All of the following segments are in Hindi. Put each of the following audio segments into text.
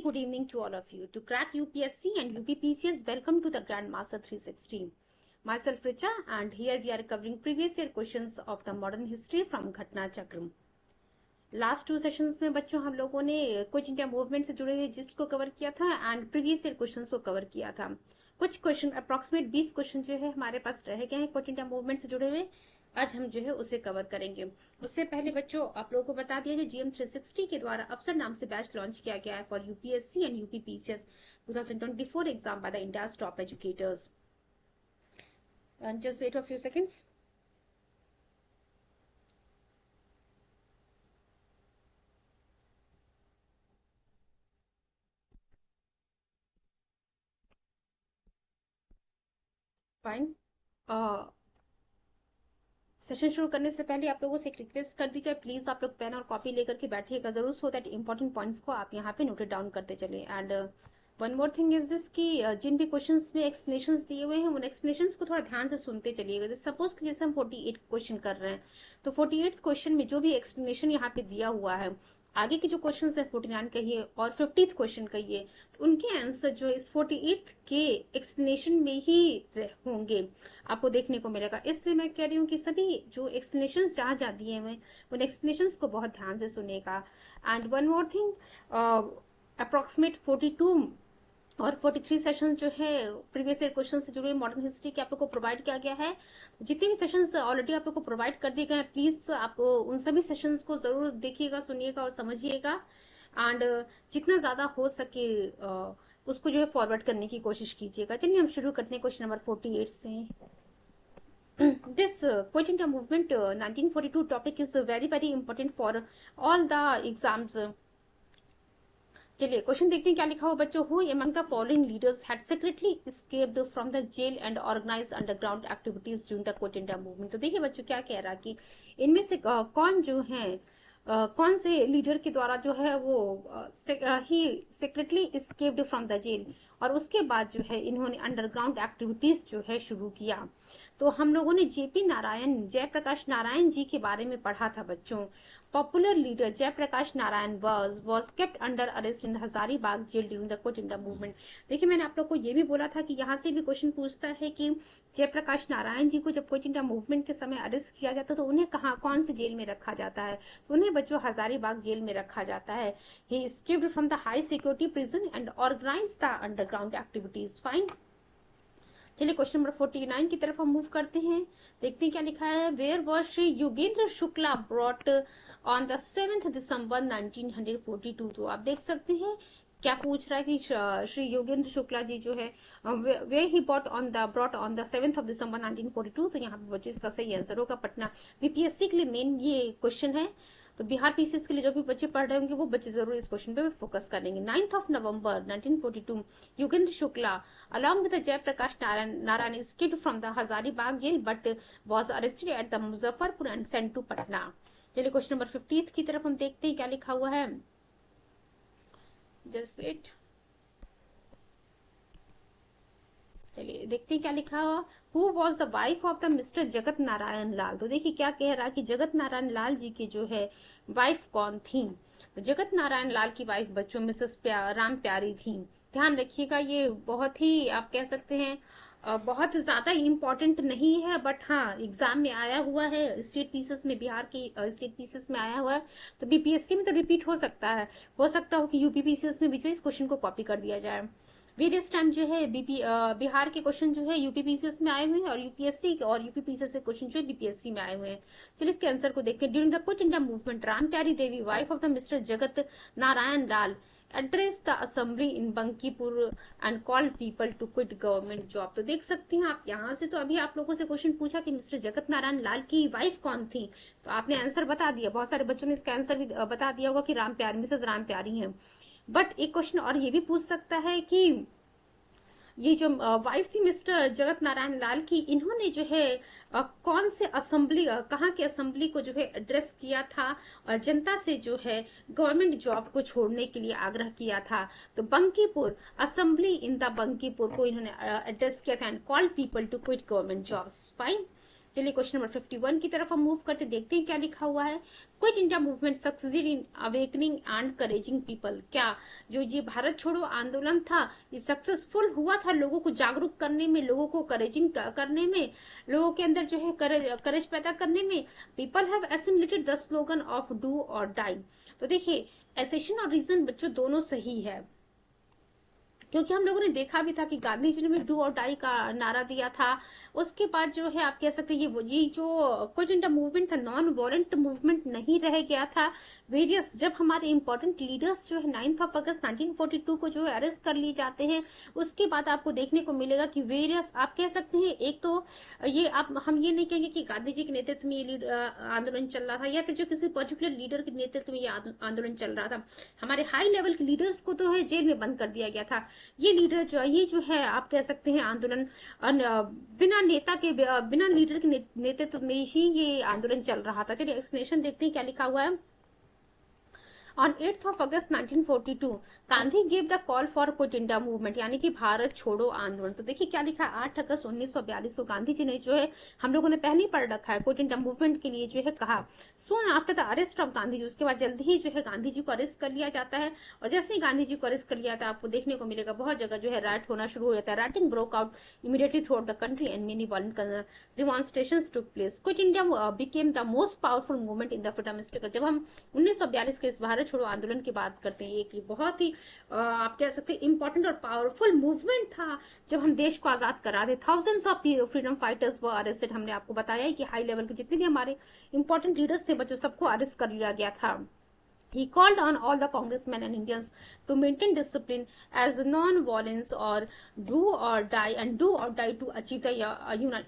good evening to all of you. To crack UPSC and UPPCS, welcome to the Grandmaster 360. Myself Richa, and here we are covering previous year questions of the modern history from Ghatna Chakram. Last 2 sessions में बच्चों हम लोगों ने क्विट इंडिया मूवमेंट से जुड़े हुए जिस्ट को कवर किया था एंड प्रीवियस ईयर क्वेश्चंस को कवर किया था। कुछ क्वेश्चन अप्रॉक्सीमेट 20 क्वेश्चन जो है हमारे पास रह गए हैं क्विट इंडिया मूवमेंट से जुड़े हुए। आज हम जो है उसे कवर करेंगे। उससे पहले बच्चों आप लोगों को बता दिया कि GM 360 के द्वारा अफसर नाम से बैच लॉन्च किया गया है for UPSC and UPPCS 2024 exam by the India's top educators. Just wait for few seconds. Fine. Session शुरू करने से पहले आप लोगों से एक रिक्वेस्ट कर दी जाए, प्लीज आप लोग पेन और कॉपी लेकर के बैठिएगा जरूर, सो दैट इंपॉर्टेंट पॉइंट्स को आप यहाँ पे नोटेड डाउन करते चले। And one more thing is this कि जिन भी क्वेश्चंस में एक्सप्लेनेशंस दिए हुए हैं उन एक्सप्लेनेशंस को थोड़ा ध्यान से सुनते चलिएगा। सपोज कि जैसे हम 48 क्वेश्चन कर रहे हैं तो 48 क्वेश्चन में जो भी एक्सप्लेनेशन यहाँ पे दिया हुआ है, आगे के जो क्वेश्चन है 49 कहिए और 50th क्वेश्चन कहिए, तो उनके आंसर जो इस 48 के एक्सप्लेनेशन में ही होंगे, आपको देखने को मिलेगा। इसलिए मैं कह रही हूँ कि सभी जो एक्सप्लेनेशन जहाँ जहाँ दिए हुए उन एक्सप्लेनेशन को बहुत ध्यान से सुनेगा। And one more thing, approximate 42 और 43 सेशन जो है प्रीवियस ईयर क्वेश्चन से जुड़े मॉडर्न हिस्ट्री के आप लोग को प्रोवाइड किया गया है। जितने भी सेशंस ऑलरेडी आप लोग को प्रोवाइड कर दिए गए हैं, प्लीज आप उन सभी सेशंस को जरूर देखिएगा, सुनिएगा और समझिएगा। एंड जितना ज्यादा हो सके उसको जो है फॉरवर्ड करने की कोशिश कीजिएगा। चलिए हम शुरू करते हैं क्वेश्चन नंबर 48 से। This Quit India movement 1942 topic is very very important for all the exams. चलिए क्वेश्चन देखते हैं क्या लिखा हुआ बच्चों। Who among the following leaders had secretly escaped from the jail and organise underground activities during the quit India movement. तो देखिए बच्चों क्या कह रहा कि इनमें से कौन जो है कौन से लीडर के द्वारा जो है वो he secretly escaped from the jail और उसके बाद जो है इन्होंने अंडरग्राउंड एक्टिविटीज जो है शुरू किया। तो हम लोगों ने जेपी नारायण, जयप्रकाश नारायण जी के बारे में पढ़ा था बच्चों। Popular leader Jayaprakash Narayan was kept under arrest in Hazaribagh jail during the quit India movement. देखिए मैंने आप लोग को ये भी बोला था कि यहाँ से भी क्वेश्चन पूछता है कि जयप्रकाश नारायण जी को जब क्विट इंडिया मूवमेंट के समय अरेस्ट किया जाता तो उन्हें कहाँ कौन से जेल में रखा जाता है, तो उन्हें बच्चों हजारीबाग जेल में रखा जाता है। ही escaped from the high security prison and organized the underground activities. Fine. चलिए क्वेश्चन नंबर 49 की तरफ हम मूव करते हैं, देखते हैं क्या लिखा है। Where was Shri Yogendra Shukla brought on the 7th December 1942। तो आप देख सकते हैं क्या पूछ रहा है कि श्री योगेंद्र शुक्ला जी जो है वे he brought on the 7th of December 1942। तो यहाँ पे बच्चों इसका सही आंसर होगा पटना। बीपीएससी के लिए मेन ये क्वेश्चन है, तो बिहार पीसीएस के लिए जो भी बच्चे पढ़ रहे होंगे वो बच्चे जरूर इस क्वेश्चन पे फोकस करेंगे। 9th of November 1942 Yogendra Shukla along with Jayaprakash Narayan escaped from the Hazaribagh jail but was arrested at the Muzaffarpur and sent to Patna. चलिए क्वेश्चन नंबर 50 की तरफ हम देखते हैं क्या लिखा हुआ है। जस्ट वेट, चलिए देखते हैं क्या लिखा हुआ। Who was the wife of the mister Jagat Narayan लाल। तो देखिए क्या कह रहा है कि जगत नारायण लाल जी की जो है वाइफ कौन थी। तो जगत नारायण लाल की वाइफ बच्चों मिसेस राम प्यारी थी। ध्यान रखिएगा ये बहुत ही आप कह सकते हैं बहुत ज्यादा इम्पोर्टेंट नहीं है, बट हाँ एग्जाम में आया हुआ है, स्टेट पीसेस में, बिहार के स्टेट पीसेस में आया हुआ है। तो बीपीएससी में तो रिपीट हो सकता है, हो सकता हो कि यूपी पीसेस में भी जो इस क्वेश्चन को कॉपी कर दिया जाए। वेरियस टाइम जो है बिहार के क्वेश्चन जो है यूपी पीसीएस में आए हुए हैं और यूपीएससी और यूपी पीसीएस के क्वेश्चन जो है बीपीएससी में आए हुए हैं। चलिए इसके आंसर को देखते हैं। During the quit India movement Ram Pyari Devi wife of the mister Jagat Narayan Lal address the assembly in Bankipur and called people to quit government job. तो देख सकते हैं आप यहाँ से, तो अभी आप लोगों से क्वेश्चन पूछा कि मिस्टर जगत नारायण लाल की वाइफ कौन थी, तो आपने आंसर बता दिया। बहुत सारे बच्चों ने इसका आंसर भी बता दिया होगा कि राम प्यारी, मिसेस राम प्यारी है। बट एक क्वेश्चन और ये भी पूछ सकता है कि ये जो वाइफ थी मिस्टर जगत नारायण लाल की, इन्होंने जो है कौन से असेंबली, कहाँ के असेंबली को जो है एड्रेस किया था और जनता से जो है गवर्नमेंट जॉब को छोड़ने के लिए आग्रह किया था। तो बंकीपुर, असेंबली इन द बंकीपुर को इन्होंने एड्रेस किया था and called people to quit government jobs. Fine. चलिए क्वेश्चन नंबर 51 की तरफ हम मूव करते देखते हैं क्या लिखा हुआ है। Quit India movement succeed in awakening and encouraging people. क्या जो ये भारत छोड़ो आंदोलन था ये सक्सेसफुल हुआ था लोगों को जागरूक करने में, लोगों को करेजिंग करने में, लोगों के अंदर जो है करेज पैदा करने में। People have assimilated the slogan of do और डाई। तो देखिए एसेशन और रीजन बच्चों दोनों सही है, क्योंकि हम लोगों ने देखा भी था कि गांधी जी ने भी डू और डाई का नारा दिया था। उसके बाद जो है आप कह सकते हैं ये जो क्विट इंडिया मूवमेंट था नॉन वॉलेंट मूवमेंट नहीं रह गया था। वेरियस जब हमारे इंपॉर्टेंट लीडर्स जो है 9 अगस्त 1942 को जो है अरेस्ट कर लिए जाते हैं, उसके बाद आपको देखने को मिलेगा कि वेरियस आप कह सकते हैं एक तो ये आप हम ये नहीं कहेंगे कि गांधी जी के नेतृत्व में ये आंदोलन चल रहा था या फिर जो किसी पर्टिकुलर लीडर के नेतृत्व में ये आंदोलन चल रहा था। हमारे हाई लेवल के लीडर्स को तो है जेल में बंद कर दिया गया था। ये जो है आप कह सकते हैं आंदोलन बिना नेता के बिना लीडर के नेतृत्व में ही ये आंदोलन चल रहा था। चलिए एक्सप्लेनेशन देखते हैं क्या लिखा हुआ है। On 8th of August 1942, Gandhi gave the call for Quit India movement, यानी कि भारत छोड़ो आंदोलन। तो देखिए क्या लिखा है, 8 अगस्त 1942 को गांधी जी ने जो है हम लोगों ने पहले ही पढ़ रखा है क्विट इंडिया मूवमेंट के लिए जो है कहा। Soon after the arrest of Gandhi ji, उसके बाद जल्दी ही जो है गांधी जी को अरेस्ट कर लिया जाता है। और जैसे ही गांधी जी को अरेस्ट कर लिया था आपको देखने को मिलेगा बहुत जगह जो है राइट होना शुरू हो जाता है। Rioting broke out immediately throughout the country and many violent demonstrations took place. Quit India became the most powerful movement in the freedom struggle. जब हम 1942 के इस भारत छोड़ो आंदोलन की बात करते हैं, एक बहुत ही आप कह सकते हैं इंपॉर्टेंट और पावरफुल मूवमेंट था जब हम देश को आजाद करा थे। Thousands of freedom fighters were arrested. हमने आपको बताया कि हाई लेवल के जितने भी हमारे इंपॉर्टेंट लीडर्स थे बच्चों सबको अरेस्ट कर लिया गया था। He called on all the congressmen and Indians to maintain discipline as non-violence or do or die and do or die to achieve the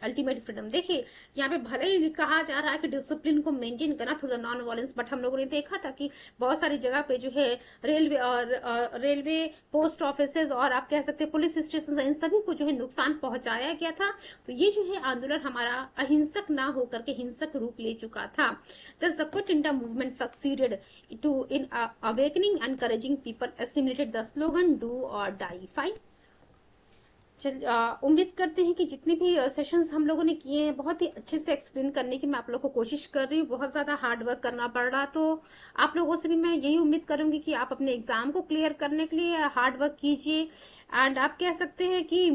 ultimate freedom। देखिए यहाँ पे भले ही कहा जा रहा है कि डिसिप्लिन को मेंटेन करना through the non violence, but हम लोगों ने देखा था कि बहुत सारी जगह पे जो है रेलवे पोस्ट ऑफिसेज और आप कह सकते हैं पुलिस स्टेशन इन सभी को जो है नुकसान पहुंचाया गया था। तो ये जो है आंदोलन हमारा अहिंसक ना होकर के हिंसक रूप ले चुका था। Thus, the Quit India movement succeeded in awakening and encouraging people assimilated the slogan do or die। Fine। उम्मीद करते हैं कि जितने भी सेशंस हम लोगों ने किए हैं बहुत ही अच्छे से एक्सप्लेन करने की मैं आप लोगों को कोशिश कर रही हूँ। बहुत ज्यादा हार्ड वर्क करना पड़ रहा, तो आप लोगों से भी मैं यही उम्मीद करूंगी कि आप अपने एग्जाम को क्लियर करने के लिए हार्ड वर्क कीजिए। एंड आप कह सकते हैं कि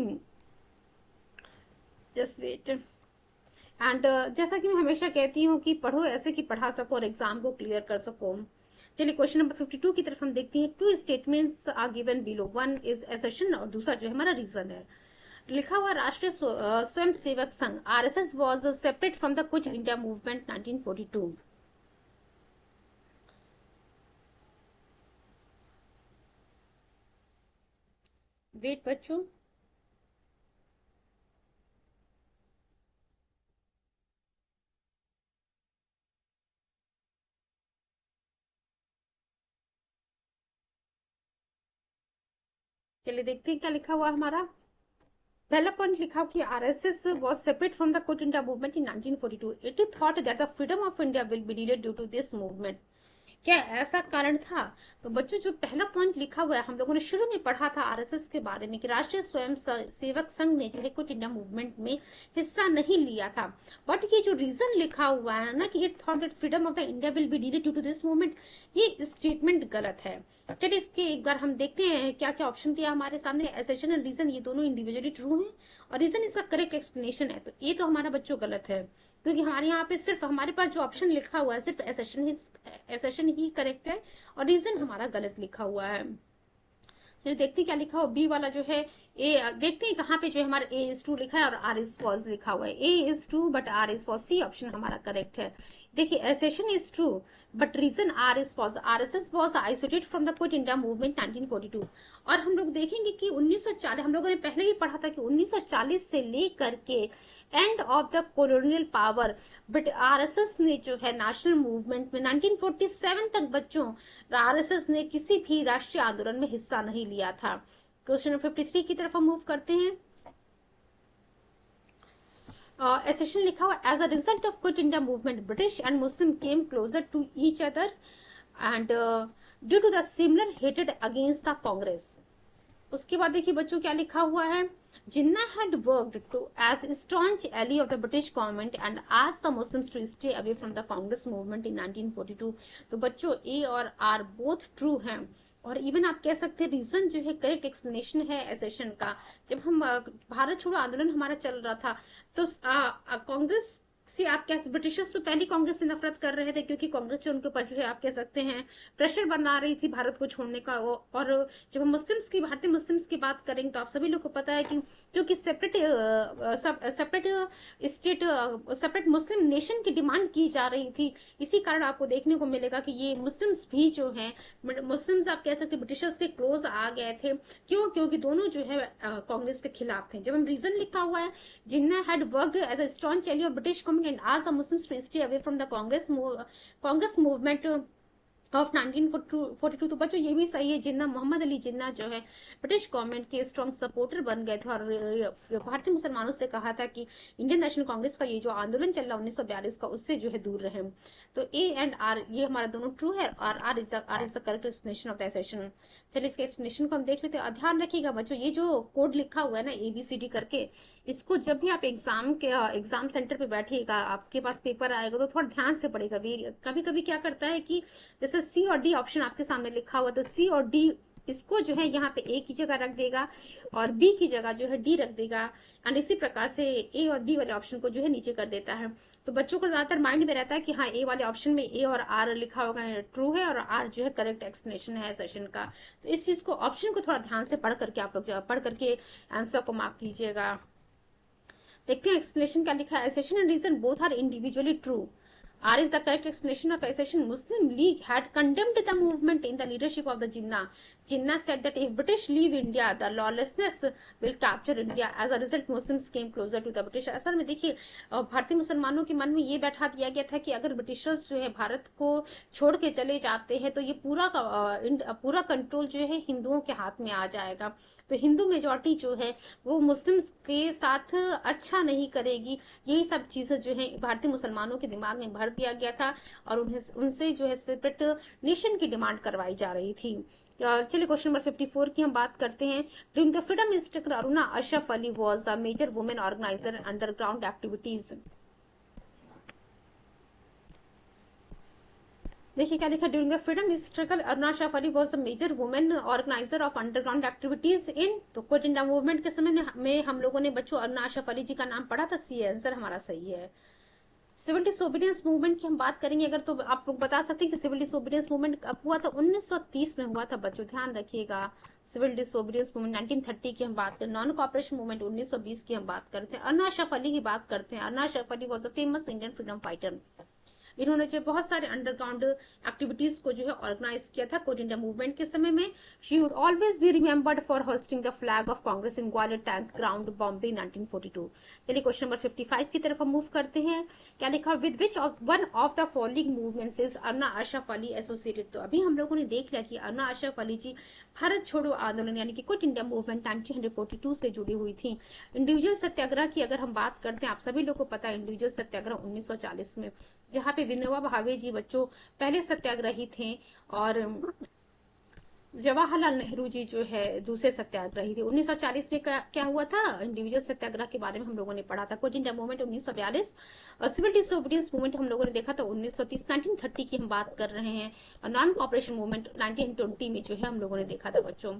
जस्ट वेट एंड जैसा कि मैं हमेशा कहती हूँ कि पढ़ो ऐसे कि पढ़ा सको और एग्जाम को क्लियर कर सको। चलिए क्वेश्चन नंबर 52 की तरफ हम देखते हैं। Two statements are given below, one is assertion और दूसरा जो है हमारा रीजन है। लिखा हुआ राष्ट्रीय Swayamsevak Sangh RSS was separate from the quit India movement 1942। Wait बच्चों, चलिए देखते हैं क्या लिखा हुआ हमारा। पहला पॉइंट लिखा कि RSS was separate from the quit India movement in 1942। It is thought that the freedom of India will be delayed due to this movement. क्या ऐसा कारण था? तो बच्चों जो पहला पॉइंट लिखा हुआ है हम लोगों ने शुरू में पढ़ा था आरएसएस के बारे में कि राष्ट्रीय स्वयं सेवक संघ ने जो है क्विट इंडिया मूवमेंट में हिस्सा नहीं लिया था। बट ये जो रीजन लिखा हुआ है ना कि it thought that freedom of the India will be delayed due to this movement, ये स्टेटमेंट गलत है। चलिए इसके एक बार हम देखते हैं क्या क्या ऑप्शन दिया हमारे सामने। एसेशन एंड रीजन ये दोनों इंडिविजुअली ट्रू हैं और रीजन इसका करेक्ट एक्सप्लेनेशन है। तो ये तो हमारा बच्चों गलत है, क्योंकि हमारे यहाँ पे सिर्फ हमारे पास जो ऑप्शन लिखा हुआ है सिर्फ एसेशन ही करेक्ट है और रीजन हमारा गलत लिखा हुआ है। चलिए देखते हैं क्या लिखा हुआ। बी वाला जो है ए, देखते हैं कहाँ पे जो है हमारा ए इज ट्रू लिखा है और आर इज फॉल्स लिखा हुआ है। A is true but R is false, C option हमारा करेक्ट है। देखिए assertion is true but reason R is false. RSS was isolated from the quit India movement 1942। और हम लोग देखेंगे कि 1940 हम लोगों ने पहले भी पढ़ा था कि 1940 से लेकर के end of the colonial power, but RSS ने जो है नेशनल मूवमेंट में 1947 तक बच्चों आरएसएस ने किसी भी राष्ट्रीय आंदोलन में हिस्सा नहीं लिया था। क्वेश्चन 53 की तरफ हम मूव करते हैं। एसेशन लिखा हुआ as a result of quit India movement British and Muslim came closer to each other and due to the similar hated against the Congress. उसके बाद देखिए बच्चों क्या लिखा हुआ है, जिन्ना had worked to as a staunch ally of the British government and asked the Muslims to stay away from the Congress movement in 1942। तो बच्चों ए और आर बोथ ट्रू हैं, और इवन आप कह सकते हैं रीजन जो है करेक्ट एक्सप्लेनेशन है एसेशन का। जब हम भारत छोड़ो आंदोलन हमारा चल रहा था तो कांग्रेस से आप कह, ब्रिटिशर्स तो पहले कांग्रेस से नफरत कर रहे थे क्योंकि कांग्रेस जो उनके ऊपर जो है आप कह सकते हैं प्रेशर बना रही थी भारत को छोड़ने का। और जब हम मुस्लिम्स की, भारतीय मुस्लिम्स की बात करेंगे तो आप सभी लोग को पता है कि क्योंकि सेपरेट स्टेट, सेपरेट मुस्लिम नेशन की डिमांड की जा रही थी, इसी कारण आपको देखने को मिलेगा कि ये मुस्लिम्स भी जो है, मुस्लिम्स आप कह सकते ब्रिटिशर्स के क्लोज आ गए थे। क्यों? क्योंकि दोनों जो है कांग्रेस के खिलाफ थे। जब हम रीजन लिखा हुआ है, Jinnah had worked as a strong ally of British government and asked the Muslims to stay away from the Congress movement of 1942। तो बच्चों ये भी सही है, जिन्ना मोहम्मद अली जिन्ना जो है ब्रिटिश गवर्नमेंट के स्ट्रॉन्ग सपोर्टर बन गए थे और भारतीय मुसलमानों से कहा था कि इंडियन नेशनल कांग्रेस का ये जो आंदोलन चल रहा 1942 का उससे जो है दूर रहे। तो ए एंड आर ये हमारा दोनों ट्रू है और R is the correct explanation of the assertion. चलिए इसके एक्सप्लेनेशन को हम देख लेते हैं। ध्यान रखिएगा बच्चों, ये जो कोड लिखा हुआ है ना ABCD करके, इसको जब भी आप एग्जाम सेंटर पे बैठिएगा, आपके पास पेपर आएगा तो थोड़ा ध्यान से पढ़ेगा। कभी कभी क्या करता है कि जैसे सी और डी ऑप्शन आपके सामने लिखा हुआ, तो सी और डी इसको जो है यहाँ पे ए की जगह रख देगा और बी की जगह जो है डी रख देगा, एंड इसी प्रकार से ए और बी वाले ऑप्शन को जो है नीचे कर देता है। तो बच्चों को ज्यादातर माइंड में रहता है कि हाँ ए वाले ऑप्शन में ए और आर लिखा होगा ट्रू है और आर जो है करेक्ट एक्सप्लेनेशन है सेशन का। तो इस चीज को, ऑप्शन को थोड़ा ध्यान से पढ़ करके आप लोग पढ़ करके आंसर को मार्क कीजिएगा। देखते हैं एक्सप्लेनेशन क्या लिखा है। Assertion and reason both are individually true. R is the correct explanation of accession. Muslim League had condemned the movement in the leadership of the Jinnah. Jinnah said that if British leave India, the lawlessness will capture India. As a result, Muslims came closer to the British. असल में देखिए भारतीय मुसलमानों के मन में ये बैठा दिया गया था कि अगर ब्रिटिशर्स जो है भारत को छोड़ के चले जाते हैं तो ये पूरा कंट्रोल जो है हिंदुओं के हाथ में आ जाएगा। तो हिंदू मेजॉरिटी जो है वो मुस्लिम्स के साथ अच्छा नहीं करेगी। यही सब चीजें जो है भारतीय मुसलमानों के दिमाग में भर दिया गया था और उनसे जो है सेपरेट नेशन की डिमांड करवाई जा रही थी। चलिए क्वेश्चन नंबर 54 की हम बात करते हैं। During the freedom struggle Aruna Ashraf Ali was a major women organiser underground activities. देखिए क्या लिखा, during the freedom struggle Aruna Ashraf Ali was a major women organiser of underground activities in. तो क्विट इंडिया मूवमेंट के समय में हम लोगों ने बच्चों अरुणा अशरफ अली जी का नाम पढ़ा था। सी आंसर हमारा सही है। सिविल डिसोबीडियंस मूवमेंट की हम बात करेंगे अगर, तो आप लोग बता सकते हैं कि सिविल डिसोबीडियंस मूवमेंट कब हुआ था? 1930 में हुआ था बच्चों, ध्यान रखिएगा। सिविल डिसोबीडियंस मूवमेंट 1930 की हम बात करें। नॉन कॉपरेशन मूवमेंट 1920 की हम बात करते हैं। अरुणा अशरफ अली की बात करते हैं। Aruna Ashraf Ali was a famous Indian freedom fighter. इन्होंने जो बहुत सारे अंडरग्राउंड एक्टिविटीज को जो है ऑर्गेनाइज किया था क्विट इंडिया मूवमेंट के समय में। She would always be remembered for hosting the flag of Congress in Gwalior tank ground Bombay 1942। चलिए क्वेश्चन नंबर 55 की तरफ हम मूव करते हैं। क्या लिखा, with which one of the following movements is Aruna Ashraf Ali associated. तो अभी हम लोगों ने देख लिया कि अरुणा अशरफ अली जी भारत छोड़ो आंदोलन यानी कि क्विट इंडिया मूवमेंट 1942 से जुड़ी हुई थी। इंडिविजुअल सत्याग्रह की अगर हम बात करते हैं, आप सभी लोगों को पता है इंडिविजुअल सत्याग्रह 1940 में, जहाँ पे विनोबा भावे जी बच्चों पहले सत्याग्रही थे और जवाहरलाल नेहरू जी जो है दूसरे सत्याग्रही थे। 1940 में क्या हुआ था? इंडिविजुअल सत्याग्रह के बारे में हम लोगों ने पढ़ा था। क्विट इंडिया मूवमेंट 1942 और सिविल डिसोबीडियंस मूवमेंट हम लोगों ने देखा था 1930। 1930 की हम बात कर रहे हैं और नॉन कॉपरेशन मूवमेंट 1920 में जो है हम लोगों ने देखा था बच्चों।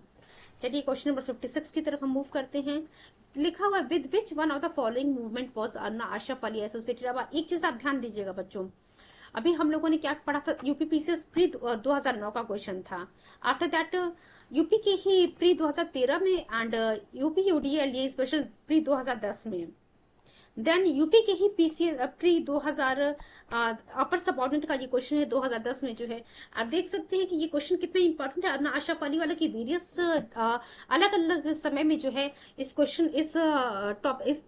चलिए क्वेश्चन नंबर 56 की तरफ हम मूव करते हैं। लिखा हुआ with which one of the following movement was Aruna Ashraf Ali associated. अब एक चीज आप ध्यान दीजिएगा बच्चों, अभी हम लोगों ने क्या पढ़ा था? यूपीपीसीएस प्री 2009 का क्वेश्चन था। आफ्टर दैट यूपी के ही प्री 2013 में एंड यूपी यूडीएलए स्पेशल प्री 2010 में, देन यूपी के ही पीसीएस प्री 2000 अपर सबऑर्डिनेट का ये क्वेश्चन है 2010 में जो है। आप देख सकते हैं कि ये क्वेश्चन कितना इंपॉर्टेंट है। अरुणा अशरफ अली वाला की वेरियस अलग अलग समय में जो है इस क्वेश्चन इस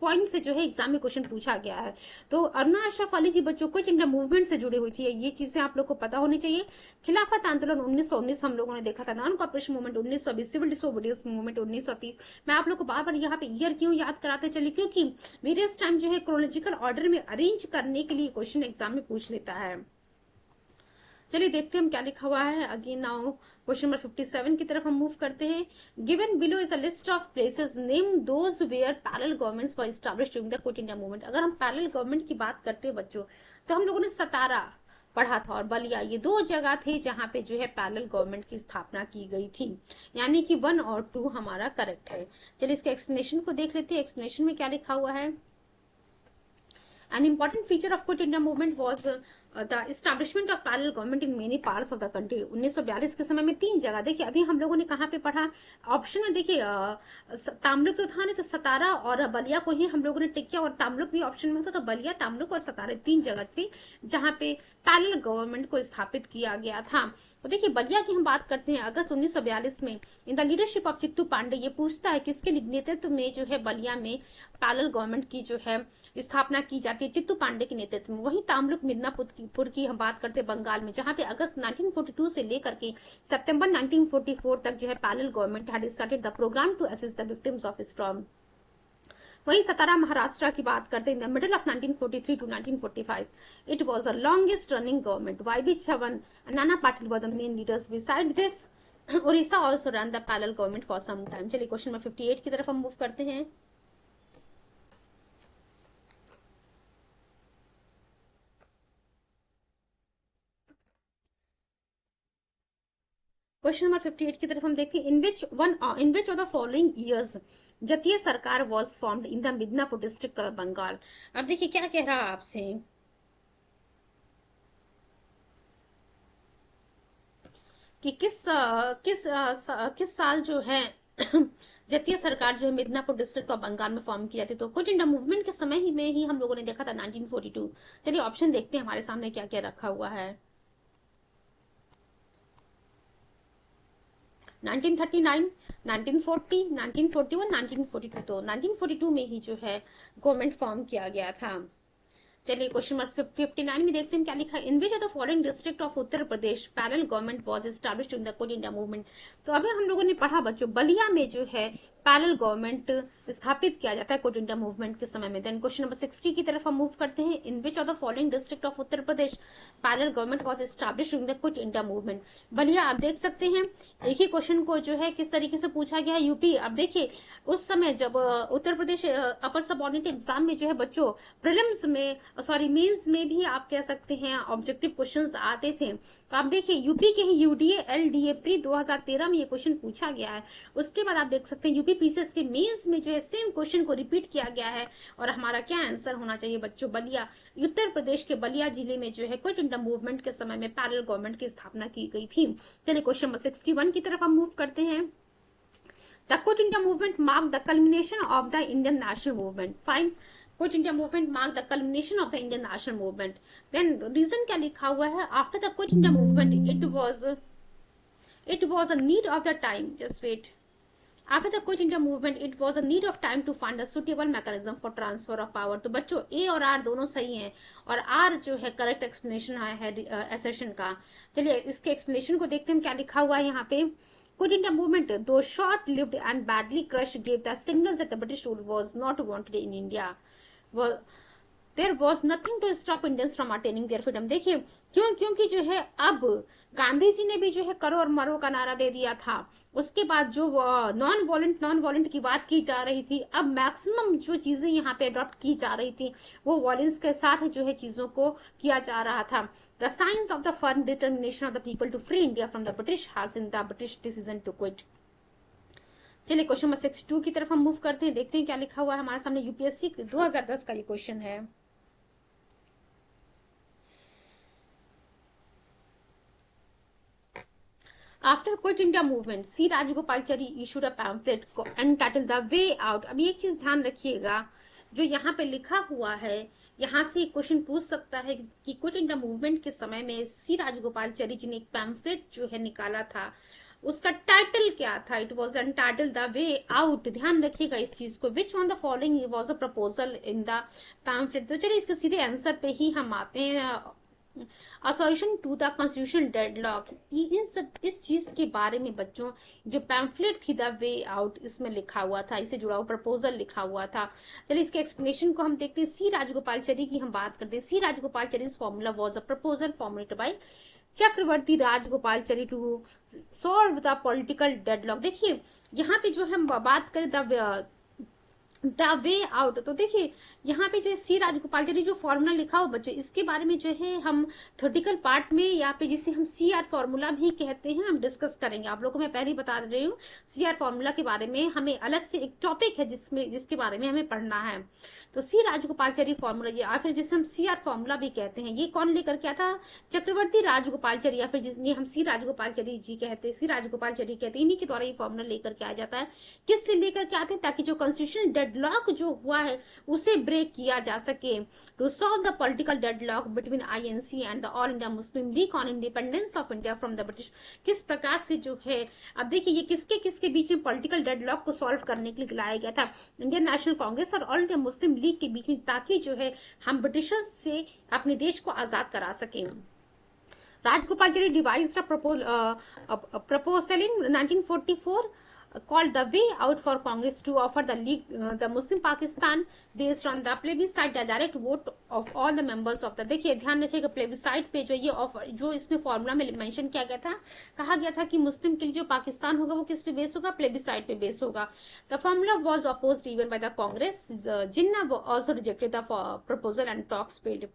पॉइंट से जो है एग्जाम में क्वेश्चन पूछा गया है। तो अरुणा अशरफ अली जी बच्चों क्विट इंडिया मूवमेंट से जुड़ी हुई थी, ये चीजें आप लोग को पता होनी चाहिए। खिलाफत आंदोलन 1919 हम लोगों ने देखा था। Non cooperation movement 1920, civil disobedience movement 1930। मैं आप लोग को बार बार यहाँ पे ईयर क्यों याद कराते चली, क्योंकि वेरियस टाइम जो है क्रोनोलॉजिकल ऑर्डर में अरेंज करने के लिए क्वेश्चन एग्जाम में पूछ लेता है। चलिए देखते हैं हम क्या लिखा हुआ है। अगेन नाउ क्वेश्चन नंबर 57 की तरफ हम मूव करते हैं। Given below is a list of places, name those where parallel governments were established during the quit India movement. अगर हम पैरेलल गवर्नमेंट की बात करते हैं बच्चों, तो हम लोगों ने सतारा पढ़ा था और बलिया, ये दो जगह थे जहां पे जो है पैरेलल गवर्नमेंट की स्थापना की गई थी, यानी कि 1 और 2 हमारा करेक्ट है। चलिए इसके एक्सप्लेनेशन को देख लेते हैं। एक्सप्लेनेशन में क्या लिखा हुआ है। An important feature of Quit India movement was the establishment of parallel government in many parts of the country। 1942 के समय में 3 जगह, देखिए अभी हम लोगों ने कहाँ पे पढ़ा, ऑप्शन में देखिए तामलुक तो था नहीं, तो सतारा और बलिया को ही हम लोगों ने टिक किया, और तामलुक भी ऑप्शन में था, तो बलिया, तामलुक और सतारा 3 जगह थी जहाँ पे पैरेलल गवर्नमेंट को स्थापित किया गया था। तो देखिए बलिया की हम बात करते हैं, अगस्त 1942 में in the leadership of Chittu Pandey, ये पूछता है किसके नेतृत्व में जो है बलिया में पैरेलल गवर्नमेंट की जो है स्थापना की जाती है, चित्तू पांडे के नेतृत्व में। वहीं तामलुक मिदनापुर की हम बात करते हैं बंगाल में, जहां पे अगस्त 1942 से लेकर के सितंबर 1944 तक जो है parallel government had started the program to assist the victims of storm. वहीं सतारा महाराष्ट्र की बात करते हैं, in the middle of 1943 to 1945 it was the longest running government. Y B Chavan and Nana Patil were the main leaders. Beside this Odisha also run the parallel government for some time. चलिए क्वेश्चन नंबर 58 की तरफ हम मूव करते हैं। क्वेश्चन नंबर 58 की तरफ हम देखते हैं, in which of the following years Jatiya Sarkar was formed in the Midnapore district of Bengal. अब देखिए क्या कह रहा है आपसे कि किस साल जो है जतीय सरकार जो है मिदनापुर डिस्ट्रिक्ट ऑफ बंगाल में फॉर्म की जाती है। तो क्विट इंडिया मूवमेंट के समय ही में ही हम लोगों ने देखा था 1942। चलिए ऑप्शन देखते हैं हमारे सामने क्या क्या रखा हुआ है। 1939, 1940, 1941, 1942। तो 1942 में ही जो है गवर्नमेंट फॉर्म किया गया था। चलिए क्वेश्चन नंबर 59 में देखते हैं क्या लिखा है। In which of the following district of Uttar Pradesh parallel government was established in the quit India movement. तो अभी हम लोगों ने पढ़ा बच्चों, बलिया में जो है पैरेलल गवर्नमेंट स्थापित किया जाता है क्विट इंडिया मूवमेंट के समय में। देन क्वेश्चन नंबर 60 की तरफ हम मूव करते हैं। In which of the following district of Uttar Pradesh parallel government was established in the quit India movement. Ballia आप देख सकते हैं, एक ही क्वेश्चन को जो है किस तरीके से पूछा गया है। यूपी, अब देखिए उस समय जब उत्तर प्रदेश अपर सबऑर्डिनेट एग्जाम में जो है बच्चों प्रीलिम्स में, सॉरी मेंस में भी आप कह सकते हैं ऑब्जेक्टिव क्वेश्चंस आते थे। तो आप देखिए यूपी के ही यूडीए एलडीए प्री 2013 में ये क्वेश्चन पूछा गया है। उसके बाद आप देख सकते हैं यूपी पीसीएस के मेंस में जो है सेम क्वेश्चन को रिपीट किया गया है। और हमारा क्या आंसर होना चाहिए बच्चों, बलिया। उत्तर प्रदेश के बलिया जिले में जो है क्विट इंडिया मूवमेंट के समय में पैरेलल गवर्नमेंट की स्थापना की गई थी। चलिए क्वेश्चन नंबर 61 की तरफ हम मूव करते हैं। The Quit India movement marked the culmination of the Indian national movement. Fine. Quit India movement marked the culmination of the Indian national movement. Then reason क्या लिखा हुआ है? After the Quit India movement, it was a need of the time. Just wait. After the Quit India movement, it was a need of time to find a suitable mechanism for transfer of power. तो बच्चों A और R दोनों सही हैं और R जो है करेक्ट एक्सप्लेनेशन है एसेशन का। चलिए इसके एक्सप्लेनेशन को देखते हैं क्या लिखा हुआ है यहाँ पे। Quit India movement, though short-lived and badly crushed, gave the signals that the British rule was not wanted in India. There was nothing to stop Indians from attaining their freedom. देखिए क्योंकि जो है अब गांधी जी ने भी जो है करो और मरो का नारा दे दिया था। उसके बाद जो नॉन वॉलेंट की बात की जा रही थी, अब मैक्सिमम जो चीजें यहाँ पे अडॉप्ट की जा रही थी वो वॉलेंस के साथ जो है चीजों को किया जा रहा था। The science of the firm determination of the people to free India from the British has in the British decision to quit. चलिए क्वेश्चन नंबर 62 की तरफ हम मूव करते हैं, देखते हैं क्या लिखा हुआ है हमारे सामने। यूपीएससी 2010 का ये क्वेश्चन है। After Quit India movement, C. Rajagopalachari issued a pamphlet entitled The Way Out। अब एक चीज ध्यान रखिएगा, जो यहाँ पे लिखा हुआ है, यहाँ से क्वेश्चन पूछ सकता है कि क्विट इंडिया मूवमेंट के समय में सी राजगोपालचारी जी ने एक पैम्फलेट जो है निकाला था, उसका टाइटल क्या था? It was entitled the way out. ध्यान रखिएगा इस चीज को। Which one the following was a proposal in the pamphlet. तो चलिए इसके सीधे आंसर पे ही हम आते हैं। A solution to the constitution deadlock। इस चीज के बारे में बच्चों जो पैम्फलेट थी द वे आउट, इसमें लिखा हुआ था, इसे जुड़ा हुआ प्रपोजल लिखा हुआ था। चलिए इसके एक्सप्लेनेशन को हम देखते हैं। सी राजगोपालचारी की हम बात करते हैं। C Rajagopalachari formula was a proposal formulated by Chakravarti Rajagopalachari to solve the political deadlock. देखिए यहाँ पे जो हम बात करें द वे आउट, तो देखिए यहाँ पे जो है सी राजगोपालचारी जो फॉर्मूला लिखा हो बच्चों, इसके बारे में जो है हम थ्योरेटिकल पार्ट में यहाँ पे जिसे हम CR फॉर्मूला भी कहते हैं हम डिस्कस करेंगे। आप लोगों को मैं पहले ही बता रही हूँ CR फॉर्मूला के बारे में हमें अलग से एक टॉपिक है जिसके बारे में हमें पढ़ना है। तो सी राजगोपालचारी फॉर्मूला या फिर जिसे हम CR फॉर्मूला भी कहते हैं, ये कौन लेकर के आया था? चक्रवर्ती राजगोपालचारी, या फिर जिसने हम सी राजगोपालचारी जी कहते हैं, सी राजगोपालचारी कहते हैं, इन्हीं के द्वारा ये फॉर्मूला लेकर के आया जाता है। किस लिए लेकर के आते हैं? ताकि जो कॉन्स्टिट्यूशनल डेडलॉक जो हुआ है उसे ब्रेक किया जा सके, to solve the political deadlock between INC and the All India Muslim League on independence of India from the British. किस प्रकार से जो है, अब देखिए ये किसके किसके बीच में पॉलिटिकल डेडलॉक को सॉल्व करने के लिए लाया गया था? इंडियन नेशनल कांग्रेस और ऑल इंडिया मुस्लिम लीग के बीच में, ताकि जो है हम ब्रिटिशर्स से अपने देश को आजाद करा सकें। Rajagopalachari devised a proposal in 1944 called the way out for Congress to offer the league the Muslim Pakistan based on the plebiscite the direct vote of all the members of the। देखिए ध्यान रखिएगा प्लेबिसाइट पे जो ये ऑफर जो इसमें फॉर्मूला में मेंशन किया गया था, कहा गया था कि मुस्लिम के लिए जो पाकिस्तान होगा वो किस पे बेस होगा? प्लेबिसाइट पे बेस होगा। The formula was opposed even by the Congress, Jinnah also rejected the proposal and talks failed.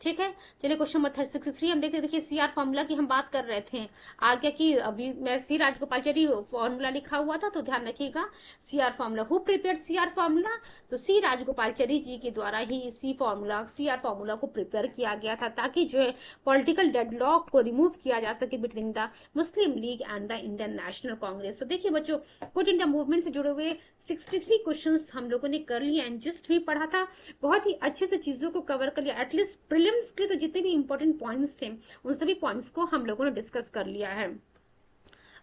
ठीक है, चलिए क्वेश्चन नंबर 63 हम देखते। देखिए CR फॉर्मूला की हम बात कर रहे थे आगे की, अभी मैं सी राजगोपालचारी फॉर्मूला लिखा हुआ था, तो ध्यान रखिएगा CR formula. Who prepared CR formula? तो सी राजगोपालचारी जी के द्वारा ही इसी फॉर्मूला CR फॉर्मूला को प्रिपेयर किया गया था, ताकि जो है पॉलिटिकल डेडलॉक को रिमूव किया जा सके between the Muslim league and the Indian national Congress. तो देखिए बच्चों, क्विट इंडिया मूवमेंट से जुड़े हुए 63 क्वेश्चन हम लोगों ने कर लिए एंड जिस्ट भी पढ़ा था, बहुत ही अच्छे से चीजों को कवर कर लिया। एटलीस्ट प्रीलिम्स के तो जितने भी इंपॉर्टेंट पॉइंट्स थे उन सभी पॉइंट्स को हम लोगों ने डिस्कस कर लिया है।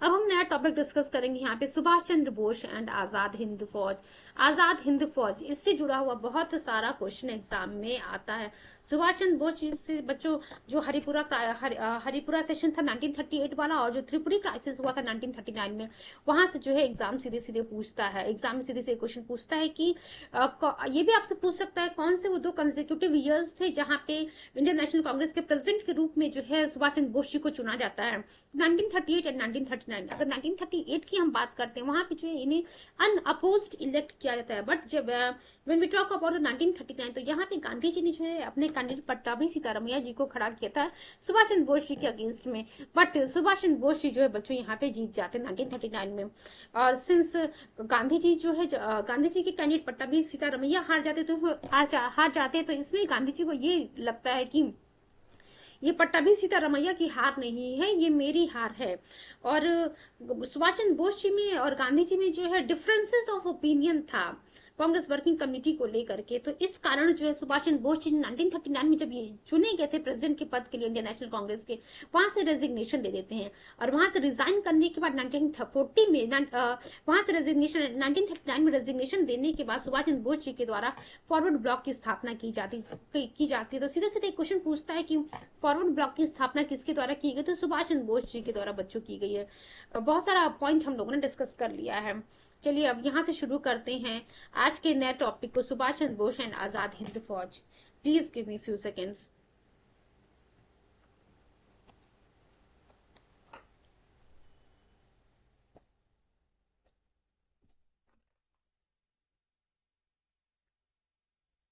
अब हम नया टॉपिक डिस्कस करेंगे यहाँ पे, सुभाष चंद्र बोस एंड आजाद हिंद फौज। आजाद हिंद फौज, इससे जुड़ा हुआ बहुत सारा क्वेश्चन एग्जाम में आता है। सुभाष चंद्र बोस जी से बच्चों जो हरिपुरा सेशन था 1938 वाला, और जो त्रिपुरी क्राइसिस हुआ था 1939 में, वहां से जो है एग्जाम सीधे सीधे पूछता है, एग्जाम में सीधे से क्वेश्चन पूछता है कि ये भी आपसे पूछ सकता है कौन से वो 2 कंसेक्यूटिव ईयर्स थे जहाँ पे इंडियन नेशनल कांग्रेस के प्रेसिडेंट के रूप में जो है सुभाष चंद्र बोस जी को चुना जाता है, 1938 एंड 1939। अगर 1938 की हम बात करते हैं, वहां पे जो है इन्हें अनअपोज्ड इलेक्ट किया जाता है। बट जब व्हेन वी टॉक अबाउट 1939, तो यहाँ पे गांधी जी ने जो है अपने कैंडिडेट पट्टाभी सीतारमैया जी को खड़ा किया था सुभाष चंद्र बोस जी के अगेंस्ट में, बट सुभाष चंद्र बोस जी जो है बच्चों यहाँ पे जीत जाते हैं 1939 में। और सिंस गांधी जी जो है गांधी जी के कैंडिडेट पट्टाभी सीतारमैया हार जाते हैं, तो इसमें गांधी जी को ये लगता है कि ये पट्टाभी सीतारमैया की हार नहीं है, ये मेरी हार है। और सुभाष चंद्र बोस जी में और गांधी जी में जो है डिफरेंसेस ऑफ ओपिनियन था कांग्रेस वर्किंग कमेटी को लेकर के, तो इस कारण जो है सुभाष चंद्र बोस जी 1939 में जब ये चुने गए थे प्रेसिडेंट के पद के लिए इंडियन नेशनल कांग्रेस के, वहां से रेजिग्नेशन दे देते हैं। और वहां से रिजाइन करने के बाद 1940 में वहां से रेजिग्नेशन 1939 में रेजिग्नेशन देने के बाद सुभाष चंद्र बोस जी के द्वारा फॉरवर्ड ब्लॉक की स्थापना की जाती है। तो सीधे सीधे क्वेश्चन पूछता है कि फॉरवर्ड ब्लॉक की स्थापना किसके द्वारा की गई? तो सुभाष चंद्र बोस जी के द्वारा बच्चों की गई है। बहुत सारा पॉइंट हम लोगों ने डिस्कस कर लिया है। चलिए अब यहाँ से शुरू करते हैं आज के नए टॉपिक को, Subhash Chandra Bose and Azad Hind Fauj. Please give me few seconds.